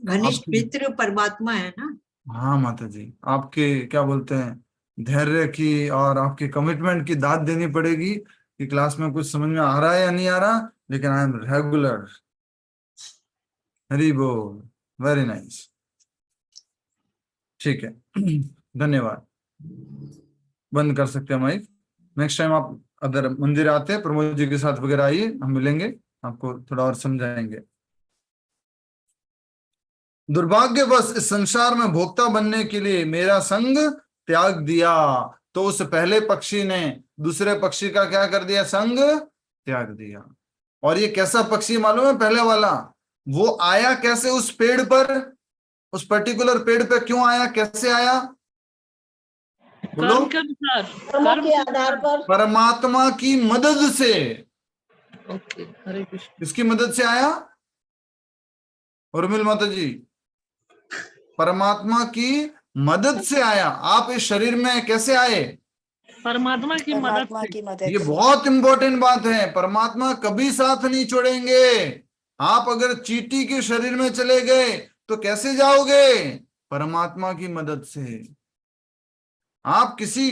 घनिष्ठ मित्र परमात्मा है ना। हाँ माता जी, आपके क्या बोलते हैं, धैर्य की और आपके कमिटमेंट की दाद देनी पड़ेगी कि क्लास में कुछ समझ में आ रहा है या नहीं आ रहा, लेकिन आई एम रेगुलर। हरी बोल, वेरी नाइस। ठीक है, धन्यवाद। बंद कर सकते हैं माइक। नेक्स्ट टाइम आप अगर मंदिर आते हैं प्रमोद जी के साथ वगैरह आइए, हम मिलेंगे, आपको थोड़ा और समझाएंगे। दुर्भाग्यवश इस संसार में भोक्ता बनने के लिए मेरा संग त्याग दिया, तो उस पहले पक्षी ने दूसरे पक्षी का क्या कर दिया? संग त्याग दिया। और ये कैसा पक्षी मालूम है? पहले वाला। वो आया कैसे उस पेड़ पर? उस पर्टिकुलर पेड़ पे क्यों आया? कैसे आया? बोलो। कर्म के अनुसार। कर्म के आधार पर। परमात्मा की मदद से। ओके, हरे कृष्ण। किसकी मदद से आया? उर्मिल माता जी, परमात्मा की मदद से आया। आप इस शरीर में कैसे आए? परमात्मा की मदद से। ये बहुत इंपॉर्टेंट बात है। परमात्मा कभी साथ नहीं छोड़ेंगे। आप अगर चींटी के शरीर में चले गए तो कैसे जाओगे? परमात्मा की मदद से। आप किसी,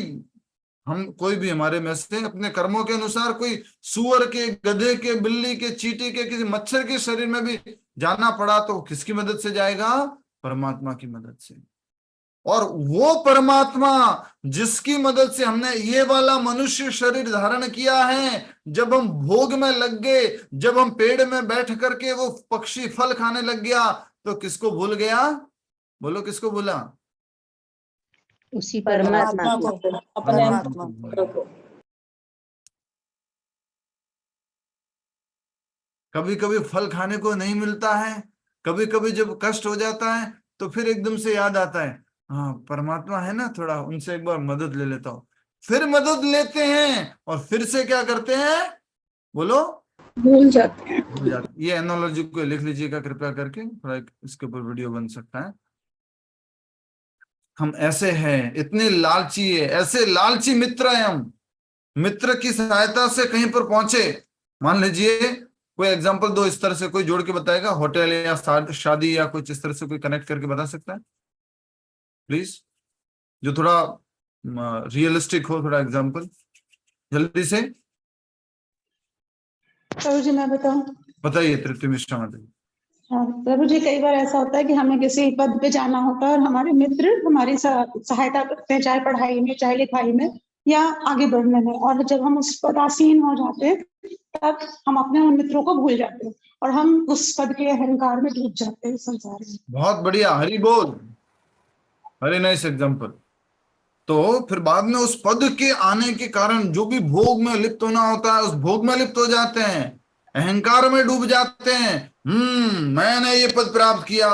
हम कोई भी हमारे में से अपने कर्मों के अनुसार कोई सूअर के, गधे के, बिल्ली के, चींटी के, किसी मच्छर के शरीर में भी जाना पड़ा तो किसकी मदद से जाएगा? परमात्मा की मदद से। और वो परमात्मा जिसकी मदद से हमने ये वाला मनुष्य शरीर धारण किया है, जब हम भोग में लग गए, जब हम पेड़ में बैठ करके वो पक्षी फल खाने लग गया, तो किसको भूल गया? बोलो, किसको भूला? उसी परमात्मा को, अपने परमात्मा को। कभी कभी फल खाने को नहीं मिलता है, कभी कभी जब कष्ट हो जाता है तो फिर एकदम से याद आता है, हाँ परमात्मा है ना, थोड़ा उनसे एक बार मदद ले लेता हूँ। फिर मदद लेते हैं और फिर से क्या करते हैं? बोलो, भूल जाते हैं। भूल जाते। ये एनालॉजी को लिख लीजिएगा कृपया करके, थोड़ा इसके ऊपर वीडियो बन सकता है। हम ऐसे हैं, इतने लालची है, ऐसे लालची मित्र हैं हम। मित्र की सहायता से कहीं पर पहुंचे। मान लीजिए कोई एग्जांपल दो इस तरह से, कोई जोड़ के बताएगा, होटल या शादी या कुछ इस तरह से कोई कनेक्ट करके बता सकता है प्लीज, जो थोड़ा रियलिस्टिक हो, थोड़ा एग्जांपल जल्दी से प्रभु जी मैं बताऊं? बताइए तृप्ति मिश्रा माता जी। हाँ प्रभु जी, कई बार ऐसा होता है कि हमें किसी पद पे जाना होता है और हमारे मित्र हमारी सहायता करते हैं, चाहे पढ़ाई में, चाहे लिखाई में, या आगे बढ़ने में, और जब हम उस पदासीन हो जाते हैं तब हम अपने उन मित्रों को भूल जाते हैं और हम उस पद के अहंकार में डूब जाते हैं संसार में। बहुत बढ़िया, हरि बोल, वेरी नाइस एग्जांपल। तो फिर बाद में उस पद के आने के कारण जो भी भोग में लिप्त होना होता है, उस भोग में लिप्त हो जाते हैं, अहंकार में डूब जाते हैं। मैंने ये पद प्राप्त किया,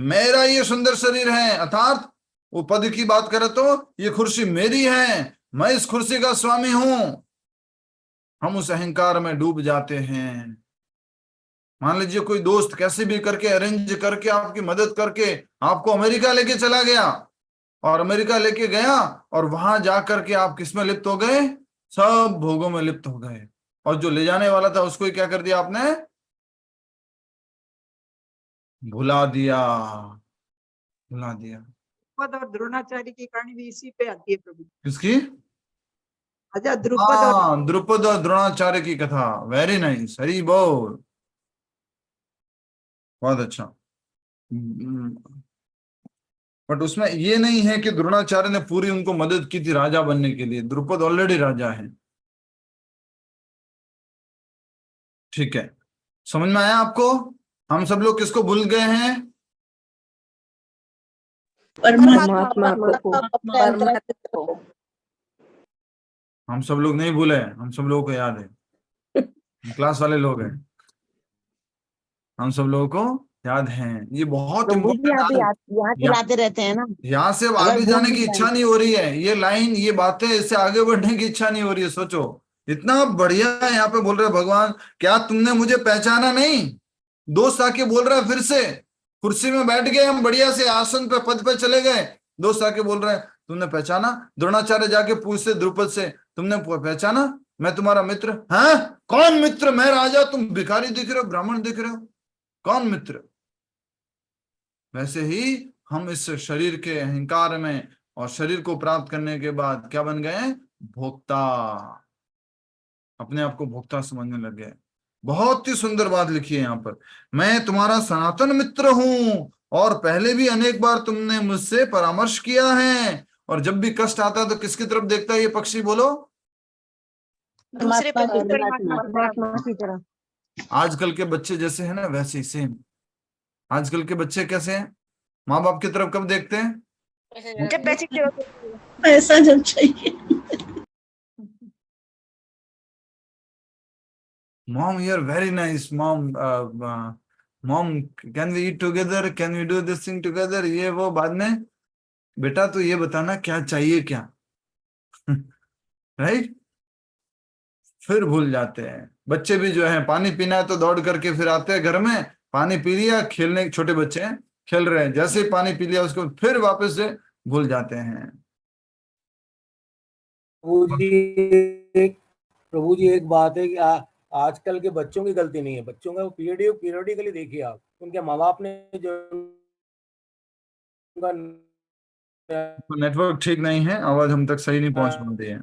मेरा ये सुंदर शरीर है, अर्थात वो पद की बात करे तो ये कुर्सी मेरी है, मैं इस कुर्सी का स्वामी हूं। हम उस अहंकार में डूब जाते हैं। मान लीजिए कोई दोस्त कैसे भी करके अरेंज करके आपकी मदद करके आपको अमेरिका लेके चला गया, और अमेरिका लेके गया और वहां जाकर के आप किसमें लिप्त हो गए? सब भोगों में लिप्त हो गए। और जो ले जाने वाला था उसको ही क्या कर दिया आपने? भुला दिया, भुला दिया। द्रुपद और द्रोणाचार्य की कहानी भी इसी पे आती है प्रभु। किसकी? अच्छा, द्रुपद और द्रोणाचार्य की कथा। वेरी नाइस, हरि बोल, बहुत अच्छा। बट उसमें ये नहीं है कि द्रोणाचार्य ने पूरी उनको मदद की थी राजा बनने के लिए। द्रुपद ऑलरेडी राजा है। ठीक है, समझ में आया आपको? हम सब लोग किसको भूल गए हैं? परमात्मा को। हम सब लोग नहीं भूले, हम सब लोगों को याद है। क्लास वाले लोग हैं, हम सब लोगों को याद है। ये बहुत इम्पोर्टेंट, यहाँ खिलाते रहते हैं ना। यहाँ से अब आगे जाने की इच्छा नहीं हो रही है। ये लाइन, ये बातें, इससे आगे बढ़ने की इच्छा नहीं हो रही है। सोचो, इतना बढ़िया है यहाँ पे बोल रहे भगवान, क्या तुमने मुझे पहचाना नहीं? दोस्त आके बोल रहा है, फिर से कुर्सी में बैठ गए हम, बढ़िया से आसन पे, पद पे चले गए, दोस्त आके बोल रहे हैं तुमने पहचाना? द्रोणाचार्य जाके पूछते द्रुपद से, तुमने पहचाना? मैं तुम्हारा मित्र। हाँ, कौन मित्र? मैं राजा, तुम भिखारी दिख रहे हो, ब्राह्मण दिख रहे हो, कौन मित्र? वैसे ही हम इस शरीर के अहंकार में और शरीर को प्राप्त करने के बाद क्या बन गए? भोक्ता। अपने आप को भोक्ता समझने लग गए। बहुत ही सुंदर बात लिखी है यहाँ पर, मैं तुम्हारा सनातन मित्र हूं और पहले भी अनेक बार तुमने मुझसे परामर्श किया है। और जब भी कष्ट आता है तो किसकी तरफ देखता है ये पक्षी? बोलो, दूसरे परमात्मा की तरफ। आजकल के बच्चे जैसे हैं ना, वैसे ही सेम। आजकल के बच्चे कैसे हैं? माँ बाप की तरफ कब देखते हैं? जब पैसा जब चाहिए। Mom, you're very nice, Mom. Mom, can we eat together? Can we do this thing together? ये वो बाद में, बेटा तो ये बताना क्या चाहिए क्या? राइट? फिर भूल जाते हैं। बच्चे भी जो है, पानी पीना है तो दौड़ करके फिर आते हैं घर में, पानी पी लिया, खेलने, छोटे बच्चे हैं, खेल रहे हैं, जैसे ही पानी पी लिया उसको फिर वापस से भूल जाते हैं। प्रभु जी एक बात है कि आजकल के बच्चों की गलती नहीं है, बच्चों का पीरियडिकली देखिए आप, उनके माँ बाप ने जो नेटवर्क ठीक नहीं है, आवाज हम तक सही नहीं पहुंच पाती है।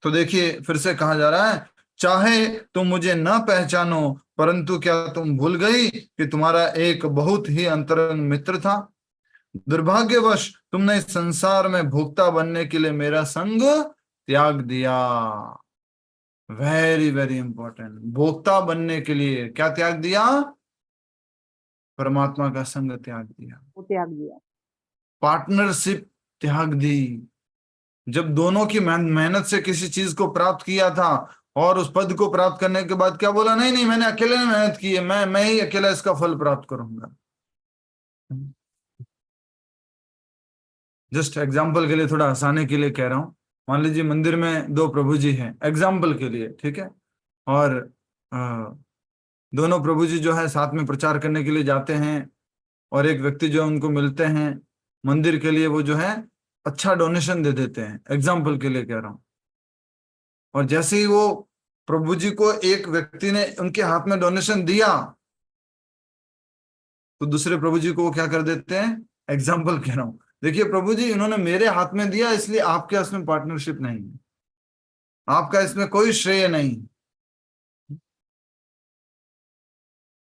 तो देखिए फिर से कहा जा रहा है, चाहे तुम मुझे न पहचानो, परंतु क्या तुम भूल गई कि तुम्हारा एक बहुत ही अंतरंग मित्र था? दुर्भाग्यवश तुमने इस संसार में भोक्ता बनने के लिए मेरा संग त्याग दिया। वेरी वेरी इंपॉर्टेंट, भोक्ता बनने के लिए क्या त्याग दिया? परमात्मा का संग त्याग दिया, त्याग दिया, पार्टनरशिप त्याग दी। जब दोनों की मेहनत से किसी चीज को प्राप्त किया था और उस पद को प्राप्त करने के बाद क्या बोला? नहीं नहीं, मैंने अकेले मेहनत की है, मैं ही अकेला इसका फल प्राप्त करूंगा। जस्ट एग्जाम्पल के लिए, थोड़ा हंसाने के लिए कह रहा हूं। मान लीजिए मंदिर में दो प्रभु जी हैं, एग्जाम्पल के लिए, ठीक है, और दोनों प्रभु जी जो है साथ में प्रचार करने के लिए जाते हैं, और एक व्यक्ति जो उनको मिलते हैं मंदिर के लिए, वो जो है अच्छा डोनेशन दे देते हैं, एग्जाम्पल के लिए कह रहा हूं। और जैसे ही वो प्रभु जी को एक व्यक्ति ने उनके हाथ में डोनेशन दिया तो दूसरे प्रभु जी को वो क्या कर देते हैं, एग्जाम्पल कह रहा हूं, देखिए प्रभु जी इन्होंने मेरे हाथ में दिया इसलिए आपके इसमें पार्टनरशिप नहीं है, आपका इसमें कोई श्रेय नहीं।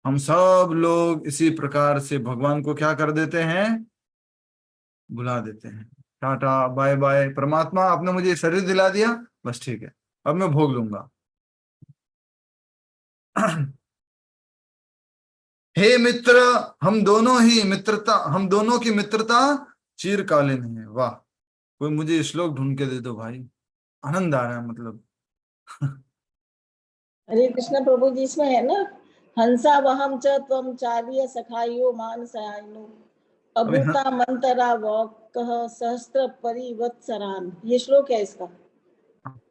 हम सब लोग इसी प्रकार से भगवान को क्या कर देते हैं, बुला देते हैं, टाटा बाय बाय, परमात्मा आपने मुझे शरीर दिला दिया, बस ठीक है अब मैं भोग लूंगा। हे मित्र, हम दोनों की मित्रता चिरकालीन है। वाह, कोई मुझे श्लोक ढूंढ के दे दो भाई, आनंद आ रहा है मतलब। हरे कृष्ण प्रभु जी, इसमें है ना, हंसा वहम च त्वम चार्य सखायो मानसयानो अभूता मंतरा वोकः सहस्त्र परिवत्सरान, ये श्लोक है इसका।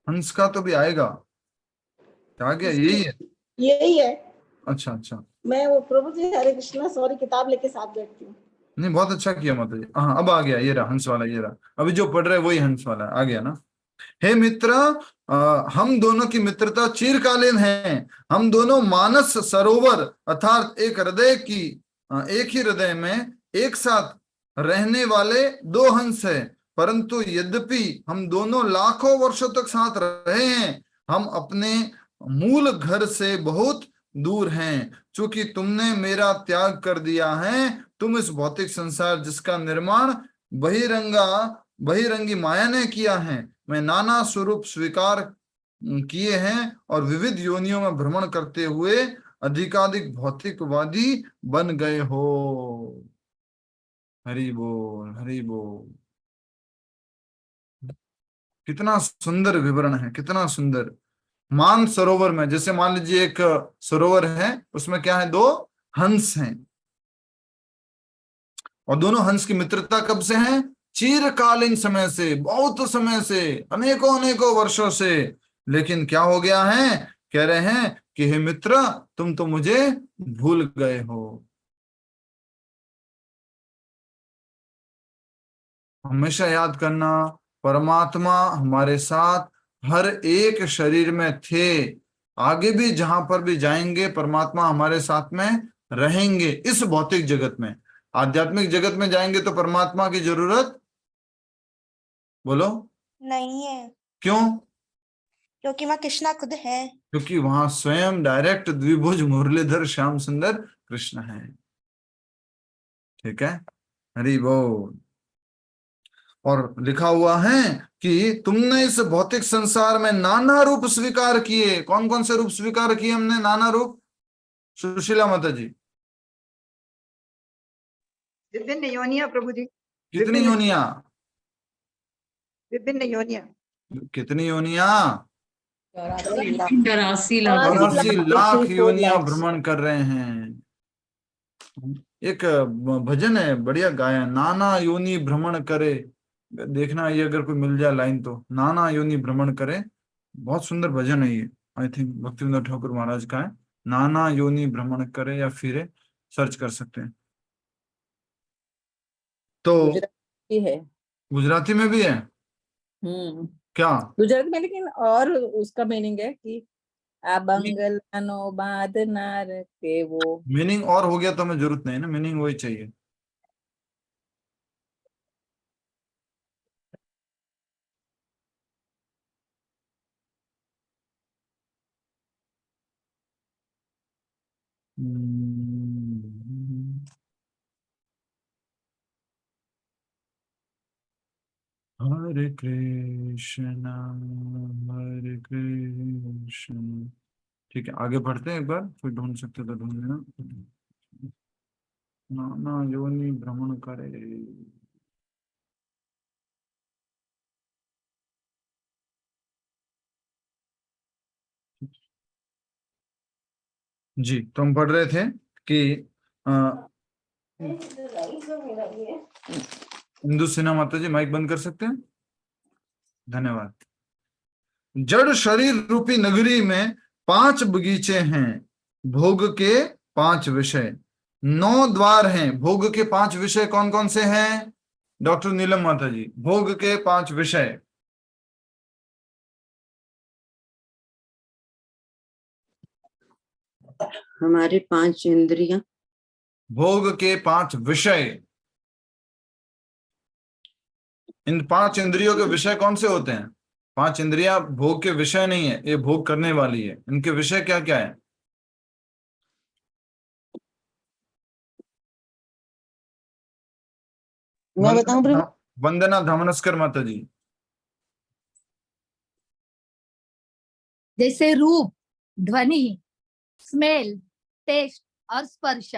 हंस का तो भी आएगा, क्या गया, यही है, यही है। अच्छा अच्छा, मैं वो प्रभु जी हरे कृष्णा सॉरी किताब लेके साथ बैठती हूँ। नहीं, बहुत अच्छा किया माता जी। हाँ अब आ गया, ये रहा हंस वाला, ये रहा, अभी जो पढ़ रहे वही हंस वाला आ गया ना। हे मित्र, हम दोनों की मित्रता चिरकालीन है। हम दोनों मानस सरोवर अर्थात एक ही हृदय में एक साथ रहने वाले दो हंस है। परंतु यद्यपि हम दोनों लाखों वर्षों तक साथ रहे हैं, हम अपने मूल घर से बहुत दूर हैं। चूंकि तुमने मेरा त्याग कर दिया है, तुम इस भौतिक संसार जिसका निर्माण बहिरंगी माया ने किया है, मैं नाना स्वरूप स्वीकार किए हैं और विविध योनियों में भ्रमण करते हुए अधिकाधिक भौतिकवादी बन गए हो। हरि बोल, हरि बोल। कितना सुंदर विवरण है, कितना सुंदर। मान सरोवर में, जैसे मान लीजिए एक सरोवर है, उसमें क्या है, दो हंस हैं, और दोनों हंस की मित्रता कब से है, चिरकालीन समय से, बहुत समय से, अनेकों वर्षों से। लेकिन क्या हो गया है, कह रहे हैं कि हे मित्र, तुम तो मुझे भूल गए हो। हमेशा याद करना, परमात्मा हमारे साथ हर एक शरीर में थे, आगे भी जहां पर भी जाएंगे परमात्मा हमारे साथ में रहेंगे। इस भौतिक जगत में, आध्यात्मिक जगत में जाएंगे तो परमात्मा की जरूरत, बोलो, नहीं है। क्यों? क्योंकि वहां कृष्णा खुद है, क्योंकि वहां स्वयं डायरेक्ट द्विभुज मुरलीधर श्याम सुंदर कृष्ण है। ठीक है, हरि बोल। और लिखा हुआ है कि तुमने इस भौतिक संसार में नाना रूप स्वीकार किए। कौन कौन से रूप स्वीकार किए हमने, नाना रूप? सुशीला माता जी, विभिन्न योनिया प्रभु जी। कितनी योनिया? विभिन्न योनिया। कितनी योनिया? 84 लाख 84 लाख योनिया भ्रमण कर रहे हैं। एक भजन है बढ़िया गाया, नाना योनि भ्रमण करे, देखना ये अगर कोई मिल जाए लाइन तो, नाना योनि भ्रमण करे, बहुत सुंदर भजन है ये, आई थिंक भक्तिविनोद ठाकुर महाराज का है, नाना योनि भ्रमण करे, या फिर सर्च कर सकते हैं। तो गुजराती है, गुजराती में भी है क्या? गुजराती में, लेकिन और उसका मीनिंग है कि आबंगलानो बांधनार के, वो मीनिंग और हो गया तो हमें जरूरत नहीं ना, मीनिंग वही चाहिए। हरे कृष्णा हरे कृष्णा। ठीक है, आगे बढ़ते हैं, एक बार कोई ढूंढ सकते तो ढूंढ लेना। नाना योनि भ्रमण करे। जी, तो हम पढ़ रहे थे कि इंदु सिन्हा माता जी माइक बंद कर सकते हैं, धन्यवाद। जड़ शरीर रूपी नगरी में 5 बगीचे हैं, भोग के 5 विषय, 9 द्वार हैं। भोग के 5 विषय कौन कौन से हैं डॉक्टर नीलम माता जी? भोग के 5 विषय, हमारे 5 इंद्रियां। भोग के 5 विषय। इन 5 इंद्रियों के विषय कौन से होते हैं? 5 इंद्रियां भोग के विषय नहीं है, ये भोग करने वाली है। इनके विषय क्या क्या है? मैं बताऊं प्रभु? वंदना धामनस्कर माता जी। जैसे रूप, ध्वनि, स्मेल, टेस्ट और स्पर्श।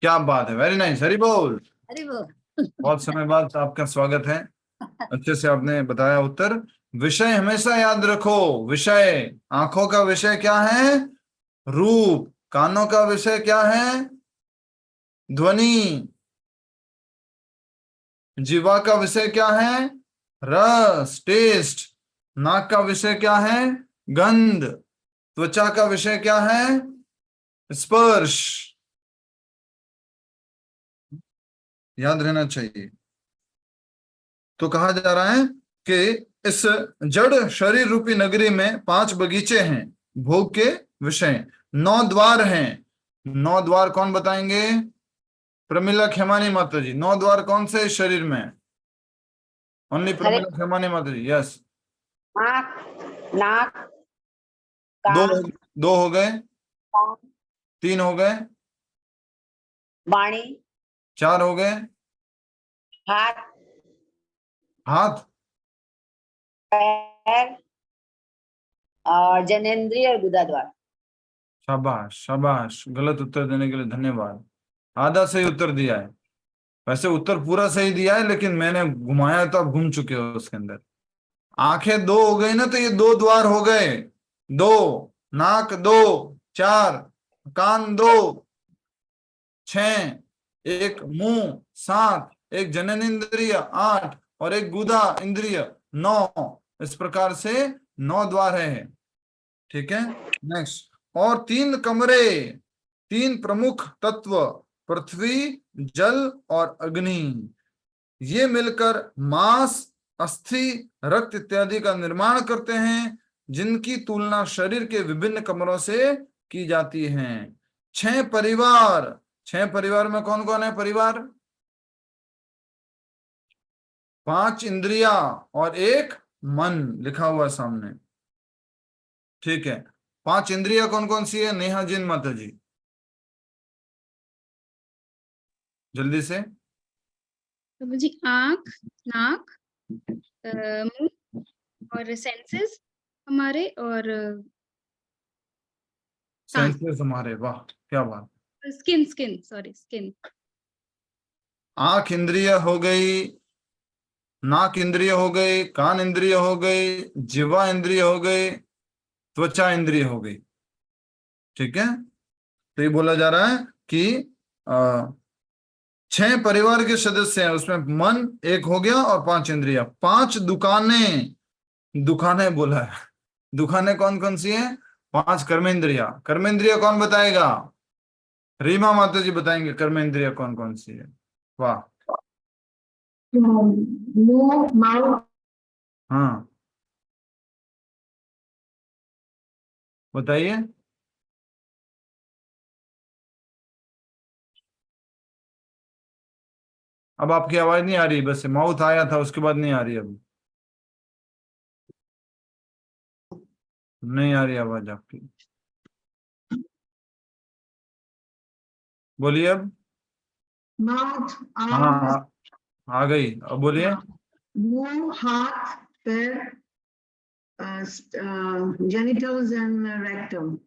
क्या बात है, वेरी नाइस, हरि बोल। अरे वो बहुत समय बाद आपका स्वागत है। अच्छे से आपने बताया उत्तर। विषय हमेशा याद रखो। विषय, आंखों का विषय क्या है? रूप। कानों का विषय क्या है? ध्वनि। जीवा का विषय क्या है? रस, टेस्ट। नाक का विषय क्या है? गंध। त्वचा का विषय क्या है? स्पर्श। याद रहना चाहिए। तो कहा जा रहा है कि इस जड़ शरीर रूपी नगरी में 5 बगीचे हैं भोग के विषय। 9 द्वार हैं। 9 द्वार कौन बताएंगे? प्रमिला खेमानी माता जी। 9 द्वार कौन से इस शरीर में? ओनली प्रमिला खेमानी माता जी। यस। नाक, दो हो गए, 3 हो गए, वाणी, 4 हो गए, हाथ, पैर और जनेंद्रिय और गुदा द्वार। शाबाश शाबाश। गलत उत्तर देने के लिए धन्यवाद। आधा सही उत्तर दिया है। वैसे उत्तर पूरा सही दिया है, लेकिन मैंने घुमाया तो आप घूम चुके हो उसके अंदर। आंखें 2 हो गई ना, तो ये 2 द्वार हो गए। 2 नाक, 2 4 कान, 2 6 1 मुंह, 7 1 जनन इंद्रिय, 8 और 1 गुदा इंद्रिय, 9। इस प्रकार से 9 द्वार है। ठीक है, नेक्स्ट। और 3 कमरे, 3 प्रमुख तत्व, पृथ्वी, जल और अग्नि, ये मिलकर मांस, अस्थि, रक्त इत्यादि का निर्माण करते हैं, जिनकी तुलना शरीर के विभिन्न कमरों से की जाती है। 6 परिवार। 6 परिवार में कौन कौन है? परिवार 5 इंद्रिया और 1 मन लिखा हुआ सामने। ठीक है, 5 इंद्रिया कौन कौन सी है? नेहा जिन माता जी, जल्दी से। मुझे आंख, नाक, मुंह और सेंसेस हमारे, और सेंसेस हमारे, वाह क्या बात। स्किन। आंख इंद्रिय हो गई, नाक इंद्रिय हो गई, कान इंद्रिय हो गई, जिह्वा इंद्रिय हो गई, त्वचा इंद्रिय हो गई। ठीक है, तो ये बोला जा रहा है कि 6 परिवार के सदस्य हैं, उसमें मन 1 हो गया और 5 इंद्रिया। 5 दुकानें, दुकानें बोला है। दुकानें कौन कौन सी हैं? 5 कर्मेंद्रिया। कर्मेंद्रिया कौन बताएगा? रीमा माता जी बताएंगे कर्मेंद्रिया कौन कौन सी है। वाह। हाँ बताइए। अब आपकी आवाज नहीं आ रही, बस माउथ आया था, उसके बाद नहीं आ रही। अब नहीं आ रही आवाज आपकी, बोलिए अब। हाँ आ गई, अब बोलिए। मुंह, हाथ, पैर, जेनिटल्स एंड रेक्टम।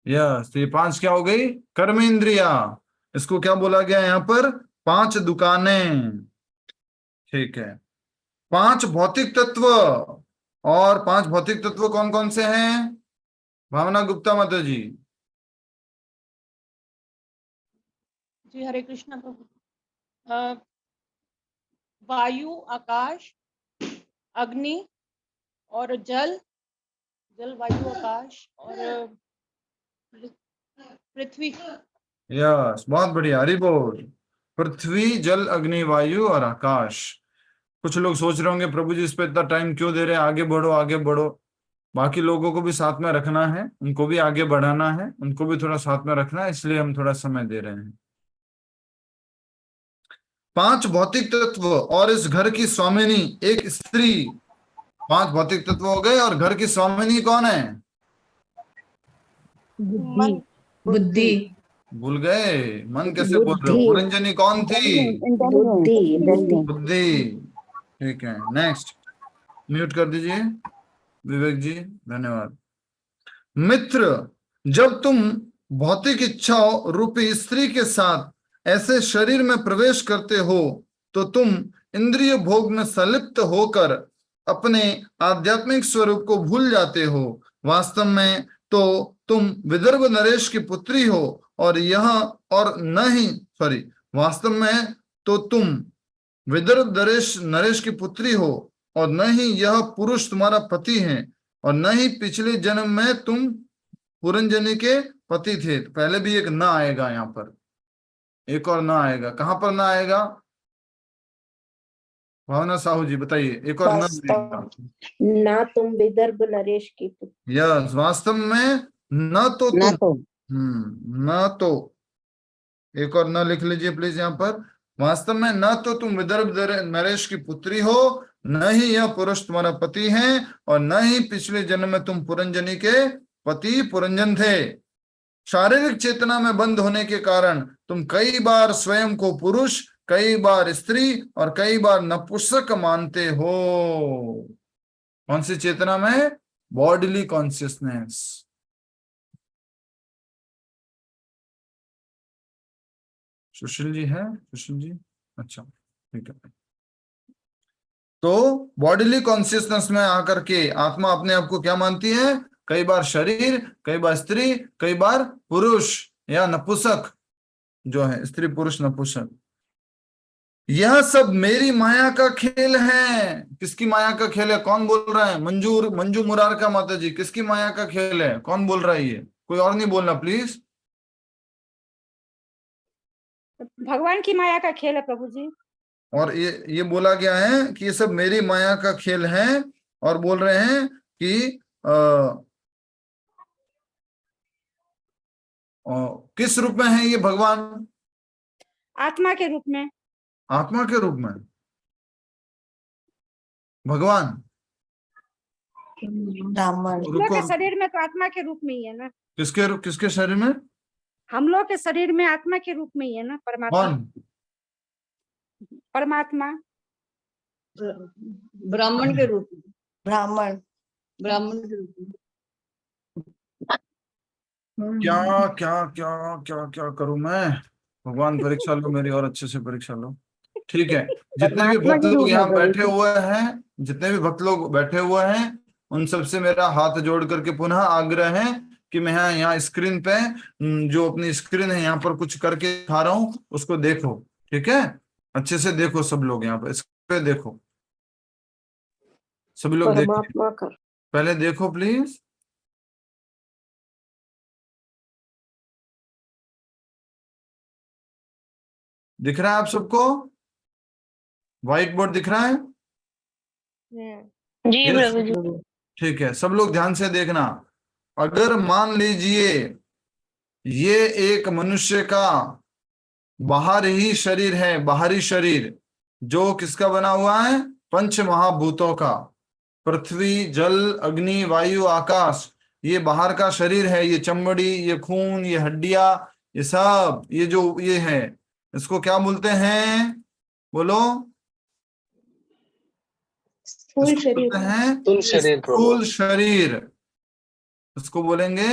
यस, तो ये 5 क्या हो गई? कर्मेंद्रिया। इसको क्या बोला गया यहाँ पर? 5 दुकानें। ठीक है, 5 भौतिक तत्व। और 5 भौतिक तत्व कौन कौन से हैं? भावना गुप्ता माता जी। जी हरे कृष्णा प्रभु। वायु, आकाश, अग्नि और जल, वायु, आकाश और पृथ्वी। यस, बहुत बढ़िया, हरि बोल। पृथ्वी, जल, अग्नि, वायु और आकाश। कुछ लोग सोच रहे होंगे प्रभु जी इस पे इतना टाइम क्यों दे रहे हैं, आगे बढ़ो आगे बढ़ो। बाकी लोगों को भी साथ में रखना है, उनको भी आगे बढ़ाना है, उनको भी थोड़ा साथ में रखना है, इसलिए हम थोड़ा समय दे रहे हैं। 5 भौतिक तत्व और इस घर की स्वामिनी एक स्त्री। 5 भौतिक तत्व हो गए और घर की स्वामिनी कौन है? बुद्धि। बुद्धि। भूल गए, मन कैसे बोल रहे हो? पुरंजनी कौन थी? बुद्धि। बुद्धि। ठीक है, नेक्स्ट म्यूट कर दीजिए विवेक जी, धन्यवाद। मित्र, जब तुम भौतिक इच्छाओं रूपी स्त्री के साथ ऐसे शरीर में प्रवेश करते हो तो तुम इंद्रिय भोग में संलिप्त होकर अपने आध्यात्मिक स्वरूप को भूल जाते हो। वास्तव में तो तुम विदर्भ नरेश की पुत्री हो और यह और वास्तव में तो तुम विदर्भ नरेश की पुत्री हो और न ही यह पुरुष तुम्हारा पति है और न ही पिछले जन्म में तुम पुरंजनी के पति थे। तो पहले भी एक ना आएगा, यहाँ पर एक और ना आएगा। कहां पर ना आएगा? भावना साहू जी बताइए, एक और ना आएगा। ना तुम विदर्भ नरेश की पुत्री। यस, वास्तव में न तो तुम, न तो, एक और न लिख लीजिए प्लीज यहाँ पर। वास्तव में न तो तुम विदर्भ नरेश की पुत्री हो, न ही यह पुरुष तुम्हारा पति है और न ही पिछले जन्म में तुम पुरंजनी के पति पुरंजन थे। शारीरिक चेतना में बंद होने के कारण तुम कई बार स्वयं को पुरुष, कई बार स्त्री और कई बार नपुंसक मानते हो। कौन सी चेतना में? Bodily consciousness. सुशील जी है? सुशील जी, अच्छा ठीक है। तो बॉडीली कॉन्शियसनेस में आकर के आत्मा अपने आप को क्या मानती है? कई बार शरीर, कई बार स्त्री, कई बार पुरुष या नपुंसक जो है, स्त्री पुरुष नपुंसक। यह सब मेरी माया का खेल है। किसकी माया का खेल है? कौन बोल रहा है? मंजू मुरार का माता जी, किसकी माया का खेल है? कौन बोल रहा है? ये कोई और नहीं बोलना प्लीज। भगवान की माया का खेल है प्रभु जी। और ये बोला गया है कि ये सब मेरी माया का खेल है और बोल रहे हैं कि किस रूप में है ये भगवान? आत्मा के रूप में। आत्मा के रूप में भगवान? हम लोग के शरीर में तो आत्मा के रूप में ही है ना। किसके शरीर में? हम लोग के शरीर में आत्मा के रूप में ही है ना परमात्मा। कौन? परमात्मा ब्राह्मण के रूप में। ब्राह्मण के रूप में। क्या क्या क्या क्या क्या करूं मैं? भगवान परीक्षा लो मेरी, और अच्छे से परीक्षा लो। ठीक है, जितने भी भक्त लोग यहाँ बैठे हुए हैं, जितने भी भक्त लोग बैठे हुए हैं, उन सबसे मेरा हाथ जोड़ करके पुनः आग्रह है कि मैं यहाँ स्क्रीन पे जो अपनी स्क्रीन है यहाँ पर कुछ करके दिखा रहा हूँ, उसको देखो। ठीक है, अच्छे से देखो सब लोग, यहाँ पर स्क्रीन पे देखो, सभी लोग देखो, पहले देखो प्लीज। दिख रहा है आप सबको? व्हाइट बोर्ड दिख रहा है? जी प्रभु जी। ठीक है, सब लोग ध्यान से देखना। अगर मान लीजिए ये एक मनुष्य का बाहर ही शरीर है, बाहरी शरीर जो किसका बना हुआ है? 5 महाभूतों का, पृथ्वी, जल, अग्नि, वायु, आकाश, ये बाहर का शरीर है। ये चमड़ी, ये खून, ये हड्डियां, ये सब, ये जो ये है, इसको क्या बोलते हैं? बोलो। स्थूल शरीर। स्थूल शरीर, इसको बोलेंगे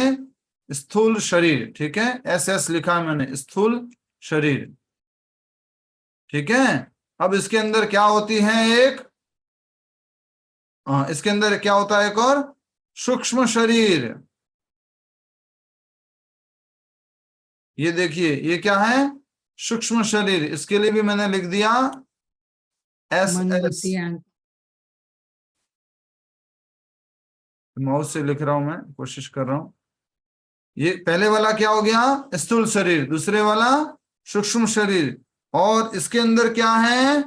स्थूल शरीर। ठीक है, SS लिखा है मैंने, स्थूल शरीर। ठीक है, अब इसके अंदर क्या होती है? इसके अंदर क्या होता है? एक और सूक्ष्म शरीर। ये देखिए, ये क्या है? सूक्ष्म शरीर। इसके लिए भी मैंने लिख दिया SS। माउस से लिख रहा हूं मैं, कोशिश कर रहा हूं। ये पहले वाला क्या हो गया? स्थूल शरीर। दूसरे वाला सूक्ष्म शरीर। और इसके अंदर क्या है?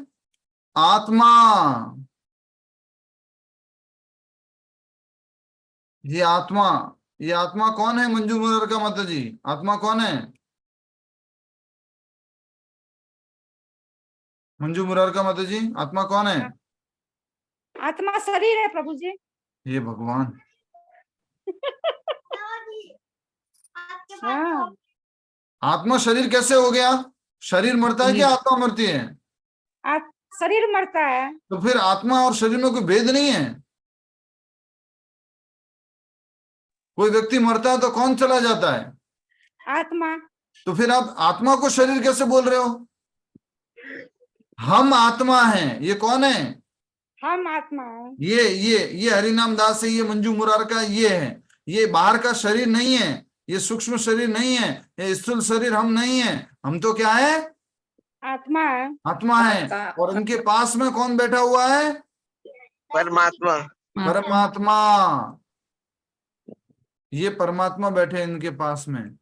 आत्मा। ये आत्मा कौन है? मंजू मुरारका माता जी, आत्मा कौन है? मंजू मुरारका माता जी, आत्मा कौन है? आत्मा शरीर है प्रभु जी। ये भगवान, हाँ। आत्मा शरीर कैसे हो गया? शरीर मरता है कि आत्मा मरती है? शरीर मरता है। तो फिर आत्मा और शरीर में कोई भेद नहीं है? कोई व्यक्ति मरता है तो कौन चला जाता है? आत्मा। तो फिर आप आत्मा को शरीर कैसे बोल रहे हो? हम आत्मा हैं। ये कौन है? हम आत्मा है। ये हरिनाम दास है, ये मंजू मुरारका, ये है। ये बाहर का शरीर नहीं है, ये सूक्ष्म शरीर नहीं है, ये स्थूल शरीर हम नहीं है। हम तो क्या है? आत्मा है। आत्मा है। और इनके पास में कौन बैठा हुआ है? परमात्मा। परमात्मा। ये परमात्मा बैठे हैं इनके पास में,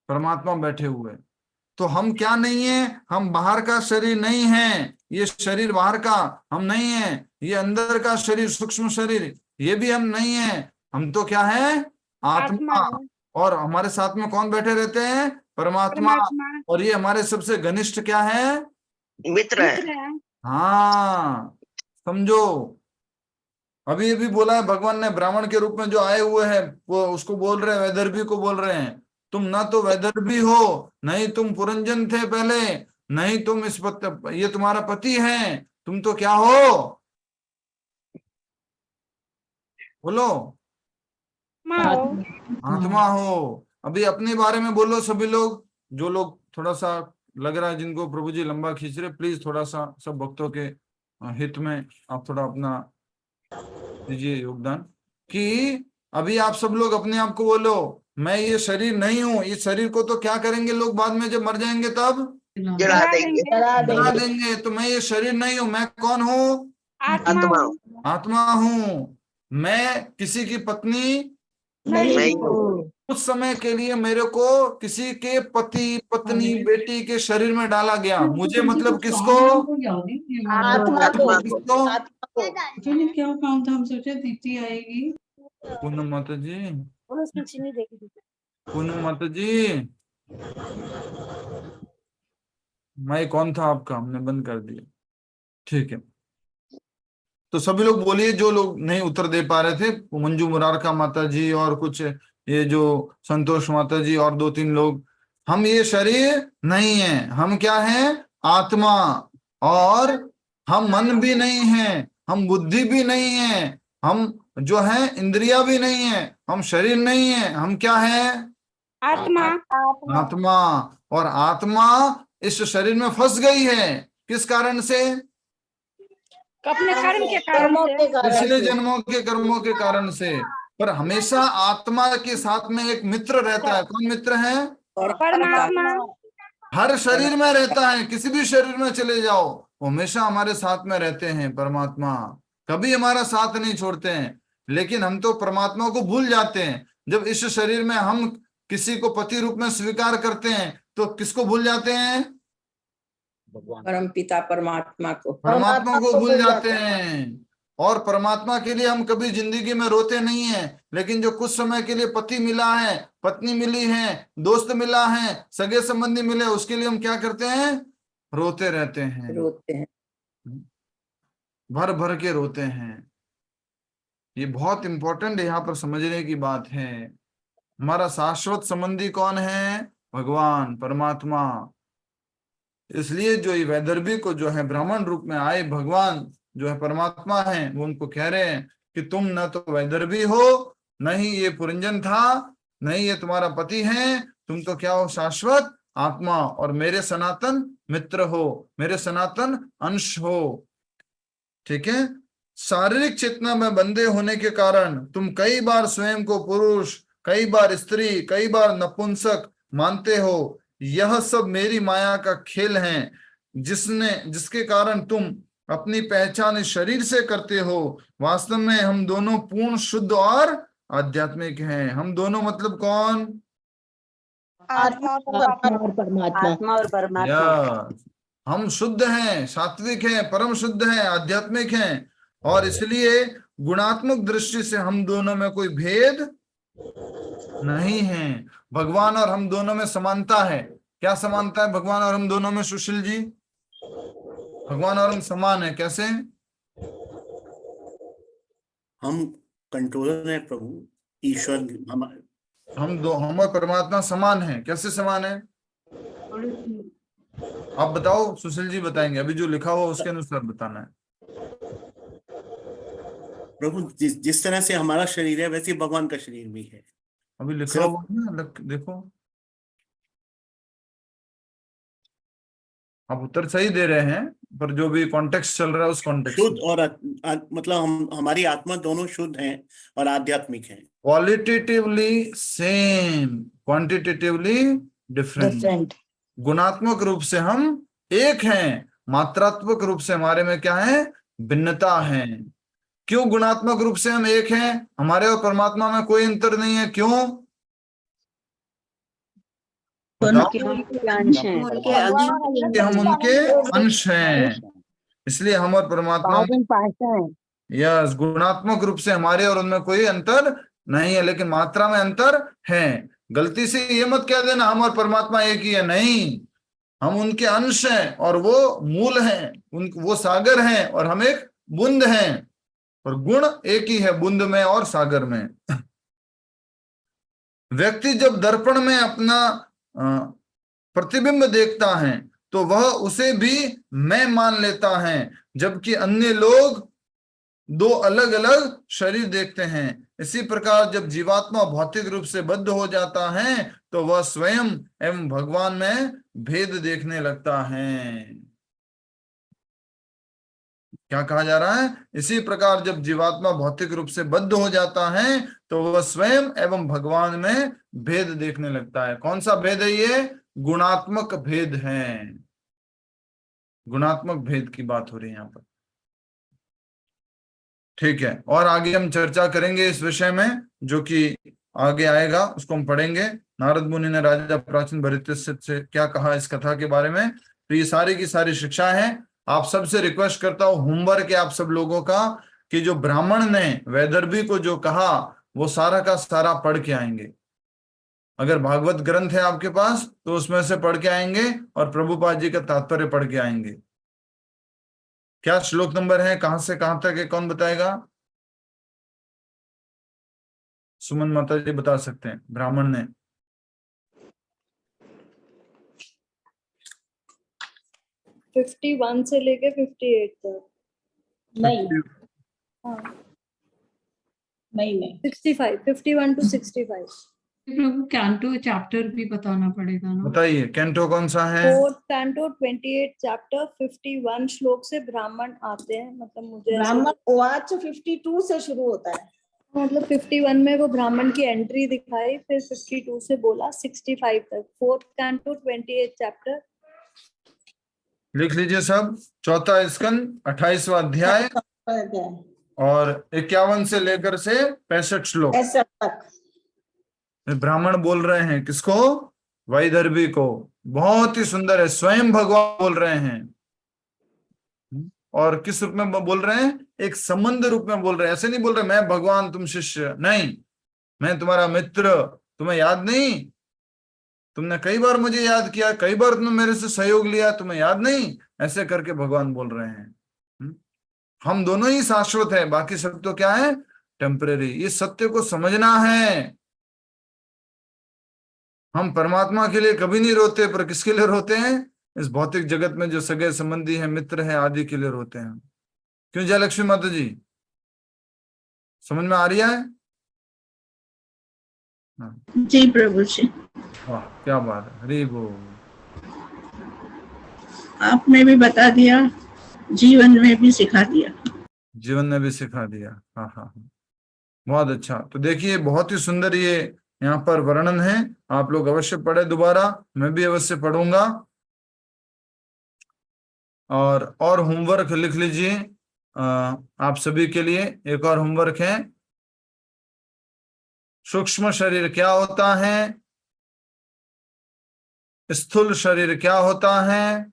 परमात्मा बैठे हुए। तो हम क्या नहीं है? हम बाहर का शरीर नहीं है। ये शरीर बाहर का हम नहीं है। ये अंदर का शरीर, सूक्ष्म शरीर, ये भी हम नहीं है। हम तो क्या है? आत्मा। और हमारे साथ में कौन बैठे रहते हैं? परमात्मा। और ये हमारे सबसे घनिष्ठ क्या है? मित्र है। हाँ, समझो। अभी बोला है भगवान ने, ब्राह्मण के रूप में जो आए हुए हैं वो उसको बोल रहे हैं, वैदर्भी को बोल रहे हैं, तुम ना तो वैदर्भी हो, नहीं तुम पुरंजन थे पहले, नहीं तुम ये तुम्हारा पति है, तुम तो क्या हो? बोलो। आत्मा हो। अभी अपने बारे में बोलो सभी लोग। जो लोग थोड़ा सा लग रहा है जिनको प्रभु जी लंबा खींच रहे, प्लीज थोड़ा सा सब भक्तों के हित में आप थोड़ा अपना दीजिए योगदान। कि अभी आप सब लोग अपने आप को बोलो, मैं ये शरीर नहीं हूं। इस शरीर को तो क्या करेंगे लोग बाद में, जब मर जाएंगे तब जला देंगे। तो मैं ये शरीर नहीं हूं। मैं कौन हूँ? आत्मा हूँ। मैं किसी की पत्नी नहीं हूँ। कुछ समय के लिए मेरे को किसी के पति, पत्नी, बेटी के शरीर में डाला गया। मुझे मतलब किसको? आत्मा को। किसको? क्या काम था, हम सोचे दीप्ति आएगी। पूनम माता जी, उसमें चीनी देगी। पूनम माता जी, माइक कौन था आपका? हमने बंद कर दिया। ठीक है, तो सभी लोग बोलिए जो लोग नहीं उत्तर दे पा रहे थे। मंजू मुरारका माता जी और कुछ ये जो संतोष माता जी और 2-3 लोग। हम ये शरीर नहीं है। हम क्या है? आत्मा। और हम मन भी नहीं है, हम बुद्धि भी नहीं है, हम जो है इंद्रिया भी नहीं है, हम शरीर नहीं है। हम क्या है? आत्मा। आत्मा। और आत्मा इस शरीर में फंस गई है। किस कारण से? अपने कर्म के कारण से, पिछले जन्मों के कर्मों के कारण से। पर हमेशा आत्मा के साथ में एक मित्र रहता है। कौन मित्र है? परमात्मा। हर शरीर में रहता है। किसी भी शरीर में चले जाओ, वो हमेशा हमारे साथ में रहते हैं। परमात्मा कभी हमारा साथ नहीं छोड़ते हैं। लेकिन हम तो परमात्मा को भूल जाते हैं। जब इस शरीर में हम किसी को पति रूप में स्वीकार करते हैं तो किसको भूल जाते हैं? परम पिता परमात्मा को भूल जाते हैं। और परमात्मा के लिए हम कभी जिंदगी में रोते नहीं हैं। लेकिन जो कुछ समय के लिए पति मिला है, पत्नी मिली है, दोस्त मिला है, सगे संबंधी मिले, उसके लिए हम क्या करते हैं? रोते रहते हैं, भर भर के रोते हैं। ये बहुत इंपॉर्टेंट यहाँ पर समझने की बात है। हमारा शाश्वत संबंधी कौन है? भगवान, परमात्मा। इसलिए जो ये वैदर्भी को जो है ब्राह्मण रूप में आए भगवान जो है परमात्मा है, वो उनको कह रहे हैं कि तुम न तो वैदर्भी हो, नहीं ये पुरंजन था, नहीं ये तुम्हारा पति है, तुम तो क्या हो? शाश्वत आत्मा और मेरे सनातन मित्र हो, मेरे सनातन अंश हो। ठीक है। शारीरिक चेतना में बंधे होने के कारण तुम कई बार स्वयं को पुरुष, कई बार स्त्री, कई बार नपुंसक मानते हो। यह सब मेरी माया का खेल है, जिसके कारण तुम अपनी पहचान इस शरीर से करते हो। वास्तव में हम दोनों पूर्ण, शुद्ध और आध्यात्मिक हैं। हम दोनों मतलब कौन? आत्मा और परमात्मा। हम शुद्ध हैं, सात्विक हैं, परम शुद्ध हैं, आध्यात्मिक हैं। और इसलिए गुणात्मक दृष्टि से हम दोनों में कोई भेद नहीं है। भगवान और हम दोनों में समानता है। क्या समानता है भगवान और हम दोनों में सुशील जी? भगवान और हम समान है। कैसे? हम कंट्रोलर हैं प्रभु, ईश्वर हम और परमात्मा समान है। कैसे समान है आप बताओ? सुशील जी बताएंगे। अभी जो लिखा हुआ उसके अनुसार बताना है प्रभु। जिस तरह से हमारा शरीर है वैसे भगवान का शरीर भी है। अभी लिखा हुआ है ना, देखो आप उत्तर सही दे रहे हैं, पर जो भी कॉन्टेक्स्ट चल रहा है उस कॉन्टेक्स्ट शुद्ध और मतलब हमारी आत्मा दोनों शुद्ध हैं और आध्यात्मिक हैं। Qualitatively same, quantitatively different. गुणात्मक रूप से हम एक हैं, मात्रात्मक रूप से हमारे में क्या है? भिन्नता है। क्यों गुणात्मक रूप से हम एक हैं? हमारे और परमात्मा में कोई अंतर नहीं है। क्यों? हम उनके अंश हैं, इसलिए हम और परमात्मा यस गुणात्मक रूप से हमारे और उनमें कोई अंतर नहीं है, लेकिन मात्रा में अंतर है। गलती से ये मत कह देना हम और परमात्मा एक ही है। नहीं, हम उनके अंश हैं और वो मूल हैं, वो सागर हैं और हम एक बूंद हैं, और गुण एक ही है बूंद में और सागर में। व्यक्ति जब दर्पण में अपना प्रतिबिंब देखता है तो वह उसे भी मैं मान लेता है, जबकि अन्य लोग दो अलग अलग शरीर देखते हैं। इसी प्रकार जब जीवात्मा भौतिक रूप से बद्ध हो जाता है तो वह स्वयं एवं भगवान में भेद देखने लगता है। क्या कहा जा रहा है? इसी प्रकार जब जीवात्मा भौतिक रूप से बद्ध हो जाता है तो वह स्वयं एवं भगवान में भेद देखने लगता है। कौन सा भेद है ये? गुणात्मक भेद है। गुणात्मक भेद की बात हो रही है यहाँ पर। ठीक है, और आगे हम चर्चा करेंगे इस विषय में, जो कि आगे आएगा उसको हम पढ़ेंगे। नारद मुनि ने राजा प्राचीन भृत्य से क्या कहा इस कथा के बारे में। तो ये सारी की सारी शिक्षा है। आप सबसे रिक्वेस्ट करता हूं, होमवर्क है आप सब लोगों का, कि जो ब्राह्मण ने वैदर्भी को जो कहा वो सारा का सारा पढ़ के आएंगे। अगर भागवत ग्रंथ है आपके पास तो उसमें से पढ़ के आएंगे और प्रभुपाद जी का तात्पर्य पढ़ के आएंगे। क्या श्लोक नंबर है, कहां से कहां तक है, कौन बताएगा? सुमन माता जी बता सकते हैं। ब्राह्मण ने 51 से लेके 58 तक। नहीं हाँ नहीं 65, 51 to 65। प्रभु कैंटो चैप्टर भी बताना पड़ेगा ना। बताइए कैंटो कौन सा है? फोर्थ कैंटो 28 चैप्टर 51 श्लोक से ब्राह्मण आते हैं। मतलब मुझे ब्राह्मण उवाच 52 से शुरू होता है। मतलब 51 में वो ब्राह्मण की एंट्री दिखाई, फिर 52 से बोला 65 तक। Fourth canto 28 chapter. लिख लीजिए सब। चौथा स्कंद 28वां अध्याय और 51 से लेकर से 65 श्लोक तक ब्राह्मण बोल रहे हैं। किसको? वैदर्भी को। बहुत ही सुंदर है, स्वयं भगवान बोल रहे हैं। और किस रूप में बोल रहे हैं? एक संबंध रूप में बोल रहे हैं। ऐसे नहीं बोल रहे मैं भगवान तुम शिष्य, नहीं, मैं तुम्हारा मित्र, तुम्हें याद नहीं, तुमने कई बार मुझे याद किया, कई बार तुमने मेरे से सहयोग लिया, तुम्हें याद नहीं, ऐसे करके भगवान बोल रहे हैं। हम दोनों ही शाश्वत है, बाकी सब तो क्या है? टेम्परेरी। ये सत्य को समझना है। हम परमात्मा के लिए कभी नहीं रोते, पर किसके लिए रोते हैं? इस भौतिक जगत में जो सगे संबंधी हैं, मित्र हैं, आदि के लिए रोते हैं। क्यों जयलक्ष्मी माता जी? समझ में आ रही है? जी प्रभु जी। वाह क्या बात है, हरि बोल। आपने भी बता दिया, जीवन में भी सिखा दिया। जीवन में भी सिखा दिया। हाँ हाँ हाँ, बहुत अच्छा। तो देखिए बहुत ही सुंदर ये यहाँ पर वर्णन है। आप लोग अवश्य पढ़े दोबारा, मैं भी अवश्य पढ़ूंगा। और होमवर्क लिख लीजिए आप सभी के लिए। एक और होमवर्क है, सूक्ष्म शरीर क्या होता है, स्थूल शरीर क्या होता है,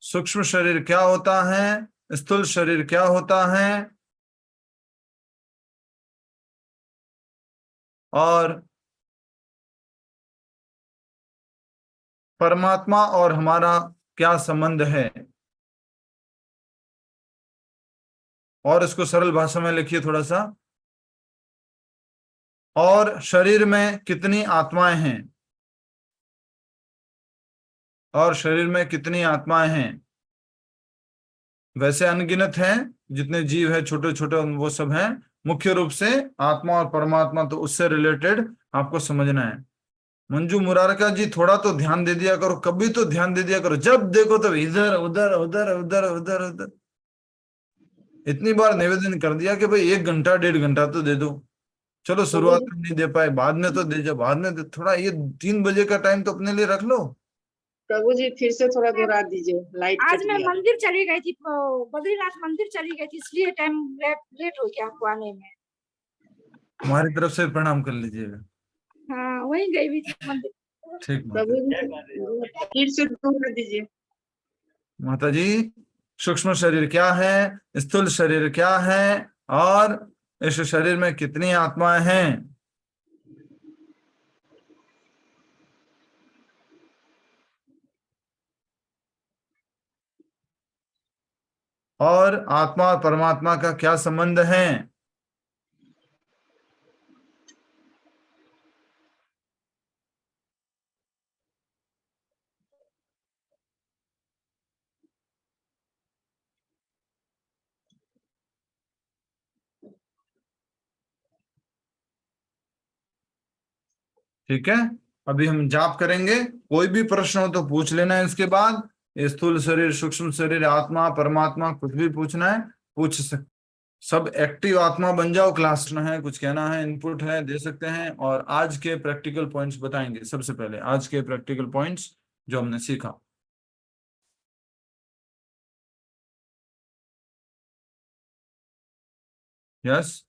सूक्ष्म शरीर क्या होता है, स्थूल शरीर क्या होता है, और परमात्मा और हमारा क्या संबंध है। और इसको सरल भाषा में लिखिए थोड़ा सा। और शरीर में कितनी आत्माएं हैं, और शरीर में कितनी आत्माएं हैं। वैसे अनगिनत हैं जितने जीव है, छोटे छोटे वो सब हैं। मुख्य रूप से आत्मा और परमात्मा, तो उससे रिलेटेड आपको समझना है। मंजू मुरारका जी, थोड़ा तो ध्यान दे दिया करो, कभी तो ध्यान दे दिया करो। जब देखो तब इधर उधर उधर उधर उधर उधर। इतनी बार निवेदन कर दिया कि भाई 1 घंटा 1.5 घंटा तो दे दो। चलो शुरुआत में नहीं दे पाए, बाद में तो दे, जब बाद में दे, थोड़ा ये 3 बजे का टाइम तो अपने लिए रख लो। प्रभु जी फिर से थोड़ा दोहरा दीजिए, लाइट आज मैं मंदिर चली गई थी, बद्रीनाथ मंदिर चली गई थी, इसलिए टाइम लेट हो गया आपको आने में। हमारी तरफ से प्रणाम कर लीजिएगा। हाँ, वहीं गई हुई थी मंदिर। ठीक प्रभु जी फिर से दोहरा दीजिए। माता जी, सूक्ष्म शरीर क्या है, स्थूल शरीर क्या है, और इस शरीर में कितनी आत्माएं हैं। और आत्मा और परमात्मा का क्या संबंध है। ठीक है, अभी हम जाप करेंगे। कोई भी प्रश्न हो तो पूछ लेना है। इसके बाद स्थूल शरीर, सूक्ष्म शरीर, आत्मा, परमात्मा, कुछ भी पूछना है पूछ सकते। सब एक्टिव आत्मा बन जाओ। क्लास में है, कुछ कहना है, इनपुट है, दे सकते हैं। और आज के प्रैक्टिकल पॉइंट्स बताएंगे। सबसे पहले आज के प्रैक्टिकल पॉइंट्स जो हमने सीखा। यस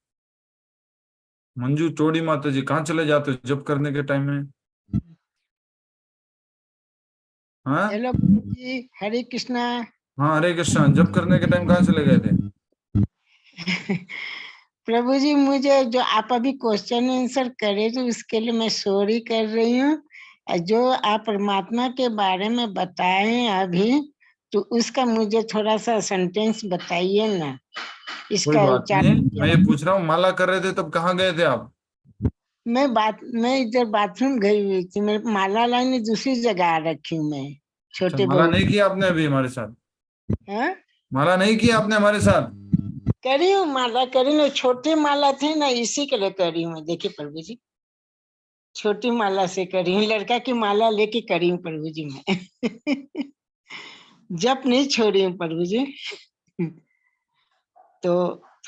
मंजू चोड़ी माता जी, कहाँ चले जाते हो जब करने के टाइम में? हाँ हेलो प्रभु जी, हरे कृष्णा। हाँ हरे कृष्णा। जब करने के टाइम कहाँ चले गए थे? प्रभु जी, मुझे जो आप अभी क्वेश्चन आंसर करे तो उसके लिए मैं सॉरी कर रही हूँ। जो आप परमात्मा के बारे में बताए अभी, तो उसका मुझे थोड़ा सा सेंटेंस बताइए ना। कोई इसका बात नहीं, उच्चारण मैं ये पूछ रहा हूँ माला कर रहे थे तब कहाँ गए थे आप? मैं इधर बाथरूम गई हुई थी। मैं माला लाइन दूसरी जगह रखी हूँ। मैं छोटे माला बहू नहीं किया आपने अभी हमारे साथ? हाँ? माला नहीं किया आपने हमारे साथ? करी हूँ माला, करी हूँ। छोटी माला थी ना, इसी के लिए करी हूँ। देखिए प्रभु जी, छोटी माला से करी हूँ। लड़का की माला लेके करी हूँ प्रभु जी। मैं जप नहीं छोड़ी हूँ प्रभु जी। तो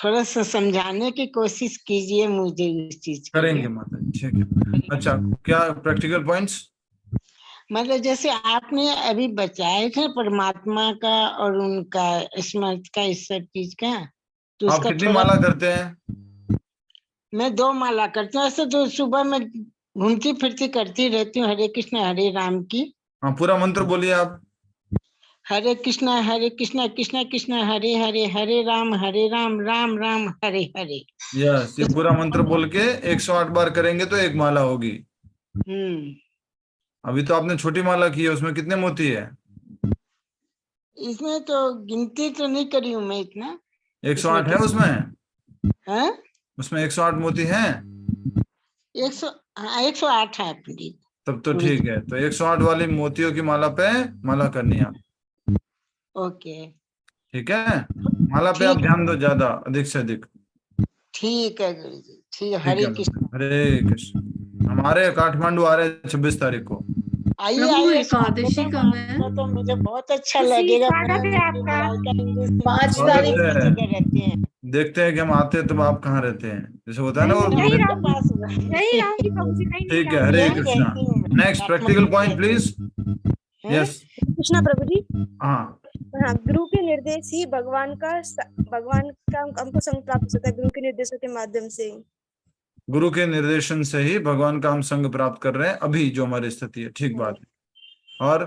थोड़ा सा समझाने की कोशिश कीजिए मुझे इस चीज के करेंगे लिए। माता जी, ठीक है। अच्छा, क्या प्रैक्टिकल पॉइंट्स? मतलब जैसे आपने अभी बताए थे परमात्मा का और उनका स्मृति का, इस सब चीज का, तो आप उसका कितनी थोड़ा माला करते हैं? मैं 2 माला करती हूँ। ऐसे तो सुबह में घूमती फिरती करती रहती हूँ हरे कृष्ण हरे राम की। हाँ, पूरा मंत्र बोलिए आप। हरे कृष्ण कृष्ण कृष्ण हरे हरे, हरे राम राम राम हरे हरे। यस, ये पूरा मंत्र बोल के 108 बार करेंगे तो 1 माला होगी। अभी तो आपने छोटी माला की है, उसमें कितने मोती है? इसमें तो गिनती तो नहीं करी हूँ मैं इतना। 108 है उसमें? है उसमें 108 मोती हैं? 108 है पंडित। तब तो ठीक है। तो 108 वाली मोतियों की माला पे माला करनी है। ओके, ठीक है, माला पे आप ध्यान दो ज्यादा, अधिक से अधिक। ठीक है गुरु जी, ठीक है। ठीक हरे है, कृष्ण। हरे कृष्ण। हमारे काठमांडू आ रहे 26 तारीख को। आइए प्रभु आइए, एकादशी का मैं तो मुझे बहुत अच्छा खुशी, लगेगा। स्वागत है आपका। 5 स्वागत तारीख है। की जगह रहते हैं। देखते हैं कि हम आते हैं तब आप कहाँ रहते हैं, जैसे होता है ना वो। यही रहूंगी प्रभु जी, कहीं नहीं ठीक है, हरे यही कृष्णा। रहती हूँ मैं। Next practical point please. Yes Krishna Prabhu ji. हाँ, हाँ, गुरु के निर्देश ही भगवान का हमको संग प्राप्त होता है। गुरु के निर्देशों के माध्यम से, गुरु के निर्देशन से ही भगवान का हम संग प्राप्त कर रहे हैं अभी जो हमारी स्थिति है। ठीक बात है। और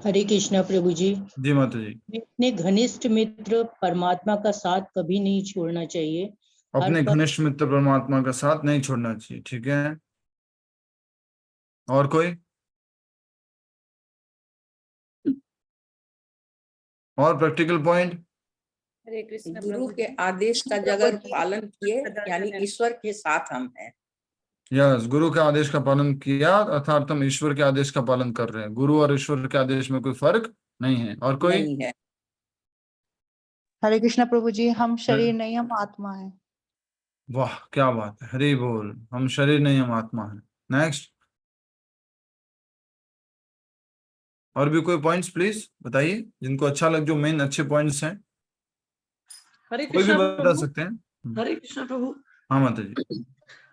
हरे कृष्णा प्रभु जी। जी माता जी। अपने घनिष्ठ मित्र परमात्मा का साथ कभी नहीं छोड़ना चाहिए। अपने घनिष्ठ मित्र परमात्मा का साथ नहीं छोड़ना चाहिए, ठीक है। और कोई और प्रैक्टिकल पॉइंट? हरे कृष्ण, गुरु के आदेश का अगर पालन किए यानी ईश्वर के साथ हम हैं। यस, गुरु के आदेश का पालन किया अर्थात हम ईश्वर के आदेश का पालन कर रहे हैं। गुरु और ईश्वर के आदेश में कोई फर्क नहीं है। और कोई? नहीं है। हरे कृष्णा प्रभु जी, हम शरीर नहीं, हम आत्मा है। वाह, क्या बात है, हरि बोल। हम शरीर नहीं, हम आत्मा है। नेक्स्ट। और भी कोई पॉइंट्स प्लीज बताइए, जिनको अच्छा लग, जो मेन अच्छे पॉइंट्स हैं। हरे कोई भी कृष्णा बता प्रभु। सकते हैं। हरे कृष्णा प्रभु। हाँ माता जी।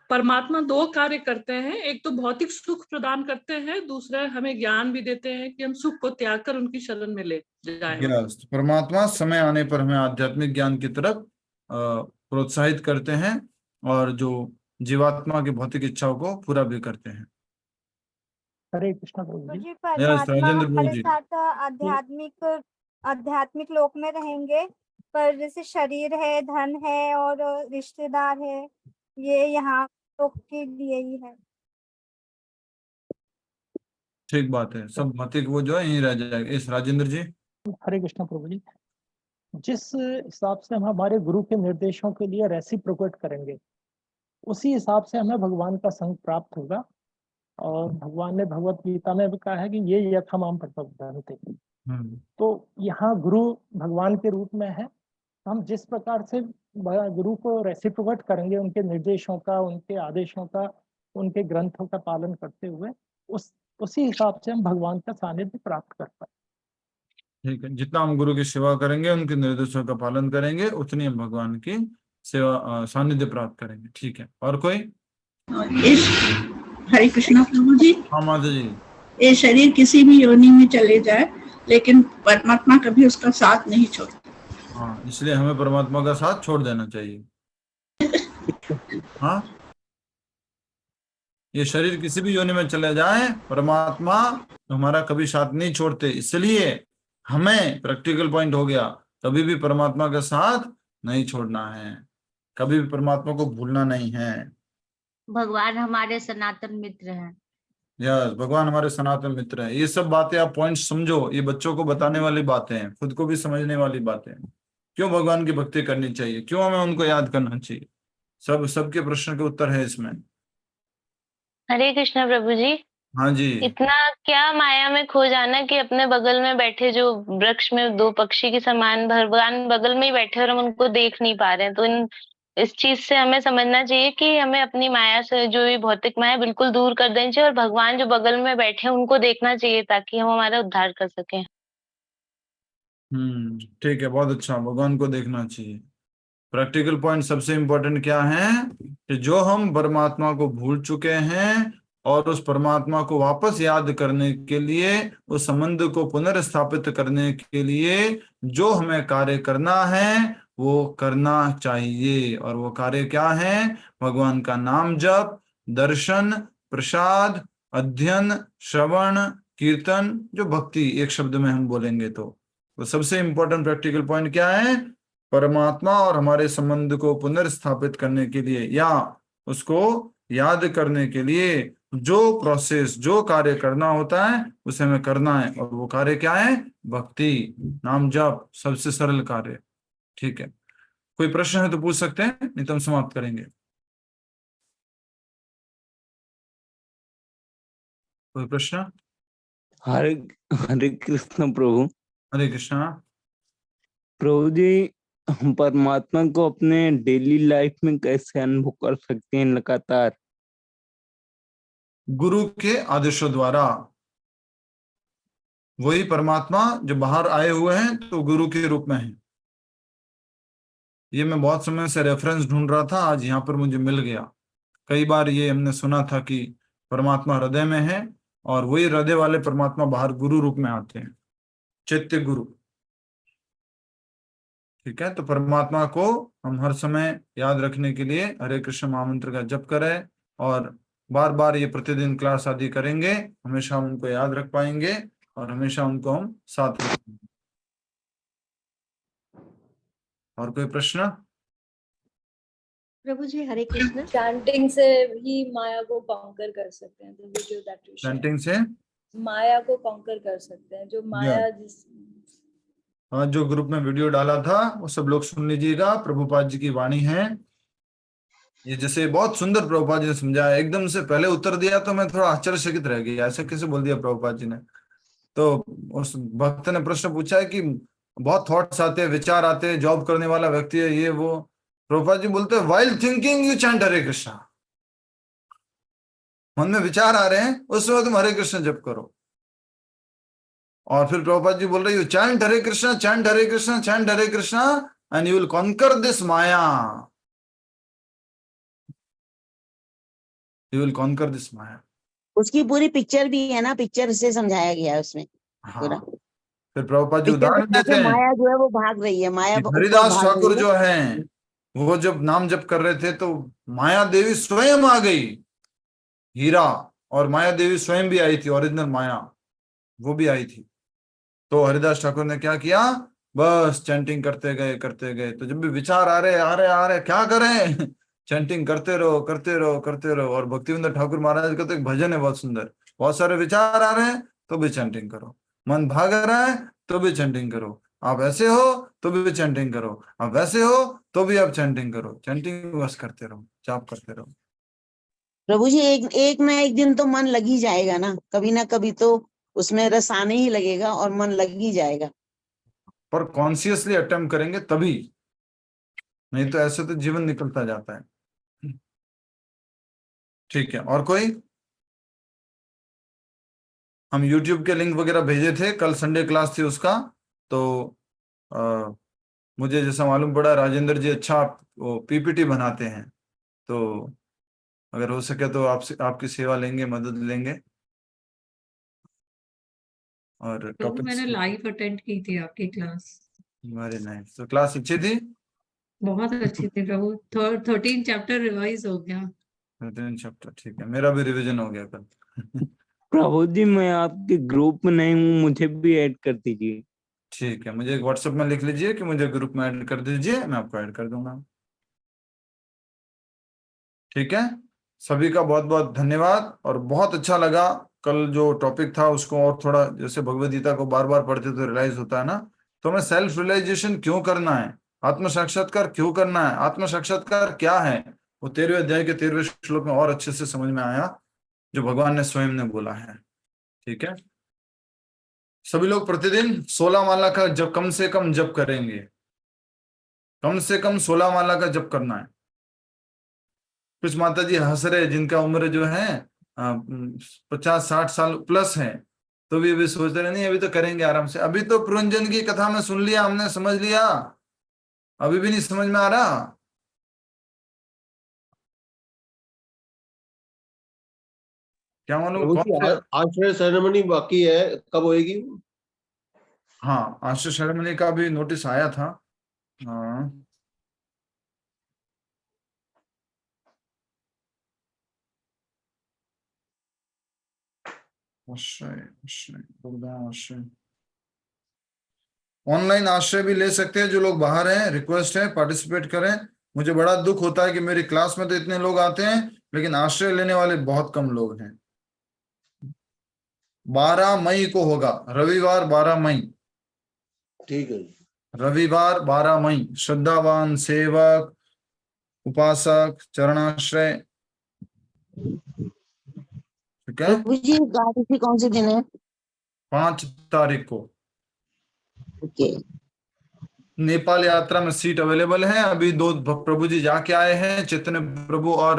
परमात्मा दो कार्य करते हैं, एक तो भौतिक सुख प्रदान करते हैं, दूसरा हमें ज्ञान भी देते हैं कि हम सुख को त्याग कर उनकी शरण में ले जाएं। यस, परमात्मा समय आने पर हमें आध्यात्मिक ज्ञान की तरफ प्रोत्साहित करते हैं और जो जीवात्मा की भौतिक इच्छाओं को पूरा भी करते हैं। हरे कृष्णा प्रभु जी। यस, राजेंद्र प्रभु हमारे जी। साथ आध्यात्मिक लोक में रहेंगे, पर जैसे शरीर है, धन है और रिश्तेदार है, ये यहाँ लोक के लिए ही है। ठीक बात है, सब भौतिक वो जो है यहीं रह जाएगा। इस राजेंद्र जी। हरे कृष्णा प्रभु जी। जिस हिसाब से हम हमारे गुरु के निर्देशों के लिए रेसिप्रोकेट करेंगे, उसी हिसाब से हमें भगवान का संग प्राप्त होगा। और भगवान ने भगवत गीता में भी कहा है कि ये यथामाम प्रपद्यन्ते। तो यहाँ गुरु भगवान के रूप में है। हम जिस प्रकार से गुरु को रेसिप्रोकेट करेंगे, उनके निर्देशों का, उनके आदेशों का, उनके ग्रंथों का पालन करते हुए, उसी हिसाब से हम भगवान का सानिध्य प्राप्त कर पाए। ठीक है, जितना हम गुरु की सेवा करेंगे, उनके निर्देशों का पालन करेंगे, उतनी हम भगवान की सेवा सानिध्य प्राप्त करेंगे। ठीक है। और कोई? हरे कृष्णा प्रभु जी। हाँ माता जी। ये शरीर किसी भी योनि में चले जाए, लेकिन परमात्मा कभी उसका साथ नहीं छोड़ता। हाँ, इसलिए हमें परमात्मा का साथ छोड़ देना चाहिए। हाँ, ये शरीर किसी भी योनि में चले जाए, परमात्मा हमारा कभी साथ नहीं छोड़ते। इसलिए हमें प्रैक्टिकल पॉइंट हो गया, कभी भी परमात्मा का साथ नहीं छोड़ना है, कभी भी परमात्मा को भूलना नहीं है। भगवान हमारे सनातन मित्र हैं। यस, भगवान हमारे सनातन मित्र हैं। ये सब बातें आप पॉइंट समझो, ये बच्चों को बताने वाली बातें हैं, खुद को भी समझने वाली बातें हैं। क्यों भगवान की भक्ति करनी चाहिए, क्यों हमें उनको याद करना चाहिए, सबके प्रश्न के उत्तर है इसमें। हरे कृष्णा प्रभु जी। हाँ जी। इतना क्या माया में खो जाना कि अपने बगल में बैठे जो वृक्ष में दो पक्षी के समान भगवान बगल में ही बैठे और हम उनको देख नहीं पा रहे हैं। तो इस चीज से हमें समझना चाहिए कि हमें अपनी माया से, जो भी भौतिक माया, बिल्कुल दूर कर देनी चाहिए और भगवान जो बगल में बैठे हैं उनको देखना चाहिए, ताकि हम हमारा उद्धार कर सकें। ठीक है, बहुत अच्छा, भगवान को देखना चाहिए। प्रैक्टिकल पॉइंट सबसे इम्पोर्टेंट क्या है कि जो हम परमात्मा को भूल चुके हैं और उस परमात्मा को वापस याद करने के लिए, उस संबंध को पुनर्स्थापित करने के लिए जो हमें कार्य करना है वो करना चाहिए। और वो कार्य क्या है? भगवान का नाम जप, दर्शन, प्रसाद, अध्ययन, श्रवण, कीर्तन, जो भक्ति एक शब्द में हम बोलेंगे तो सबसे इंपॉर्टेंट प्रैक्टिकल पॉइंट क्या है? परमात्मा और हमारे संबंध को पुनर्स्थापित करने के लिए या उसको याद करने के लिए जो प्रोसेस, जो कार्य करना होता है उसे हमें करना है। और वो कार्य क्या है? भक्ति, नाम जप, सबसे सरल कार्य। ठीक है, कोई प्रश्न है तो पूछ सकते हैं, नहीं तो हम समाप्त करेंगे। कोई प्रश्न? हरे हरे कृष्ण प्रभु। हरे कृष्णा प्रभु जी, हम परमात्मा को अपने डेली लाइफ में कैसे अनुभव कर सकते हैं लगातार? गुरु के आदेशों द्वारा। वही परमात्मा जो बाहर आए हुए हैं तो गुरु के रूप में है। ये मैं बहुत समय से रेफरेंस ढूंढ रहा था, आज यहाँ पर मुझे मिल गया। कई बार ये हमने सुना था कि परमात्मा हृदय में है और वही हृदय वाले परमात्मा बाहर गुरु रूप में आते हैं, चैत्य गुरु। ठीक है, तो परमात्मा को हम हर समय याद रखने के लिए हरे कृष्ण महामंत्र का जप करें और बार बार ये प्रतिदिन क्लास आदि करेंगे, हमेशा हम उनको याद रख पाएंगे और हमेशा उनको हम साथ रखेंगे। और कोई प्रश्न? प्रभु जी हरे कृष्ण। चैंटिंग से ही माया को कॉन्कर कर सकते हैं, तो video that you share. Chanting से माया को कॉन्कर कर सकते हैं, जो माया जिस हाँ, जो ग्रुप में वीडियो डाला था वो सब लोग सुन लीजिएगा। प्रभुपाद जी की वाणी है ये। जैसे बहुत सुंदर प्रभुपाद जी ने समझाया, एकदम से पहले उत्तर दिया तो मैं थोड़ा आश्चर्यचकित रह गया, ऐसे कैसे बोल दिया प्रभुपाद जी ने। तो उस भक्त ने प्रश्न पूछा है कि बहुत थॉट्स आते हैं, विचार आते हैं, जॉब करने वाला व्यक्ति है ये वो। प्रभुपाद जी बोलते हैं while thinking you chant Hare Krishna. मन में विचार आ रहे हैं उस समय तुम हरे कृष्ण जप करो। और फिर प्रभुपाद जी बोल रहे, you chant Hare Krishna, chant Hare Krishna, chant Hare Krishna and you will conquer this maya, you will conquer this maya. उसकी पूरी पिक्चर भी है ना, पिक्चर से समझाया गया है उसमें पूरा। हाँ, फिर प्रभुपाद जी पिक्चर उदाहरण देते हैं। माया जो है वो भाग रही है, माया ऊपर हरिदास भाग ठाकुर रही है। जो हैं वो जब नाम जप कर रहे थे तो माया देवी स्वयं आ गई, हीरा, और माया देवी स्वयं भी आई थी, ओरिजिनल माया वो भी आई थी। तो हरिदास ठाकुर ने क्या किया, बस चैंटिंग करते गए करते गए। तो जब भी विचार आ रहे क्या करें, चैंटिंग करते रहो करते रहो करते रहो। और भक्तिविंद ठाकुर महाराज का तो एक भजन है बहुत सुंदर, बहुत सारे विचार आ रहे हैं तो भी चैंटिंग करो, मन भाग रहा है तो भी चैंटिंग करो, आप ऐसे हो तो भी चैंटिंग करो, आप वैसे हो तो भी आप चैंटिंग करो, चैंटिंग बस करते रहो, जाप करते रहो। प्रभु जी एक ना एक दिन तो मन लग ही जाएगा ना कभी तो उसमें रस आने ही लगेगा और मन लग ही जाएगा। पर कॉन्शियसली अटेम्प्ट करेंगे तभी, नहीं तो ऐसे तो जीवन निकलता जाता है। ठीक है, और कोई? हम YouTube के लिंक वगैरह भेजे थे, कल संडे क्लास थी उसका। तो मुझे जैसा मालूम पड़ा राजेंद्र जी अच्छा वो PPT बनाते हैं, तो अगर हो सके तो आपसे आपकी सेवा लेंगे, मदद लेंगे। और तो मैंने लाइव अटेंड की थी आपकी क्लास। Very nice. तो क्लास अच्छी थी? बहुत अच्छी थी प्रभु। 13 चैप्टर रिवाइज हो गया। 13 चैप्टर, ठीक है, मेरा भी रिवीजन हो गया कल। प्रभु जी मैं आपके ग्रुप में नहीं हूँ, मुझे भी ऐड कर दीजिए। ठीक है, मुझे व्हाट्सएप में लिख लीजिए कि मुझे ग्रुप में ऐड कर दीजिए, मैं आपको ऐड कर दूंगा। ठीक है, सभी का बहुत बहुत धन्यवाद। और बहुत अच्छा लगा कल जो टॉपिक था उसको, और थोड़ा जैसे भगवद गीता को बार बार पढ़ते तो रियलाइज होता है ना, तो हमें सेल्फ रियलाइजेशन क्यों करना है, आत्म साक्षात्कार क्यों करना है, आत्म साक्षात्कार क्या है, वो 13वें अध्याय के 13वें श्लोक में और अच्छे से समझ में आया, जो भगवान ने स्वयं ने बोला है। ठीक है, सभी लोग प्रतिदिन 16 माला का जप कम से कम जप करेंगे, कम से कम 16 माला का जप करना है। कुछ माता जी हंस रहे जिनका उम्र जो है 50-60 साल प्लस है, तो भी सोच रहे नहीं अभी तो करेंगे आराम से, अभी तो पुरंजन की कथा में सुन लिया हमने, समझ लिया, अभी भी नहीं समझ में आ रहा। क्या मालूम कौन से? आश्रय सेरेमनी बाकी है, कब होएगी? हाँ, आश्रय सेरेमनी का भी नोटिस आया था। हाँ, ऑनलाइन आश्रय भी ले सकते हैं जो लोग बाहर हैं, रिक्वेस्ट है पार्टिसिपेट करें। मुझे बड़ा दुख होता है कि मेरी क्लास में तो इतने लोग आते हैं लेकिन आश्रय लेने वाले बहुत कम लोग हैं। 12 मई को होगा, रविवार 12 मई। ठीक है, रविवार 12 मई। श्रद्धावान सेवक उपासक चरणाश्रय। ठीक है, गाड़ी कौन से दिन है? 5 तारीख को। ओके। नेपाल यात्रा में सीट अवेलेबल है। अभी 2 प्रभु जी जाके आए हैं, चैतन्य प्रभु और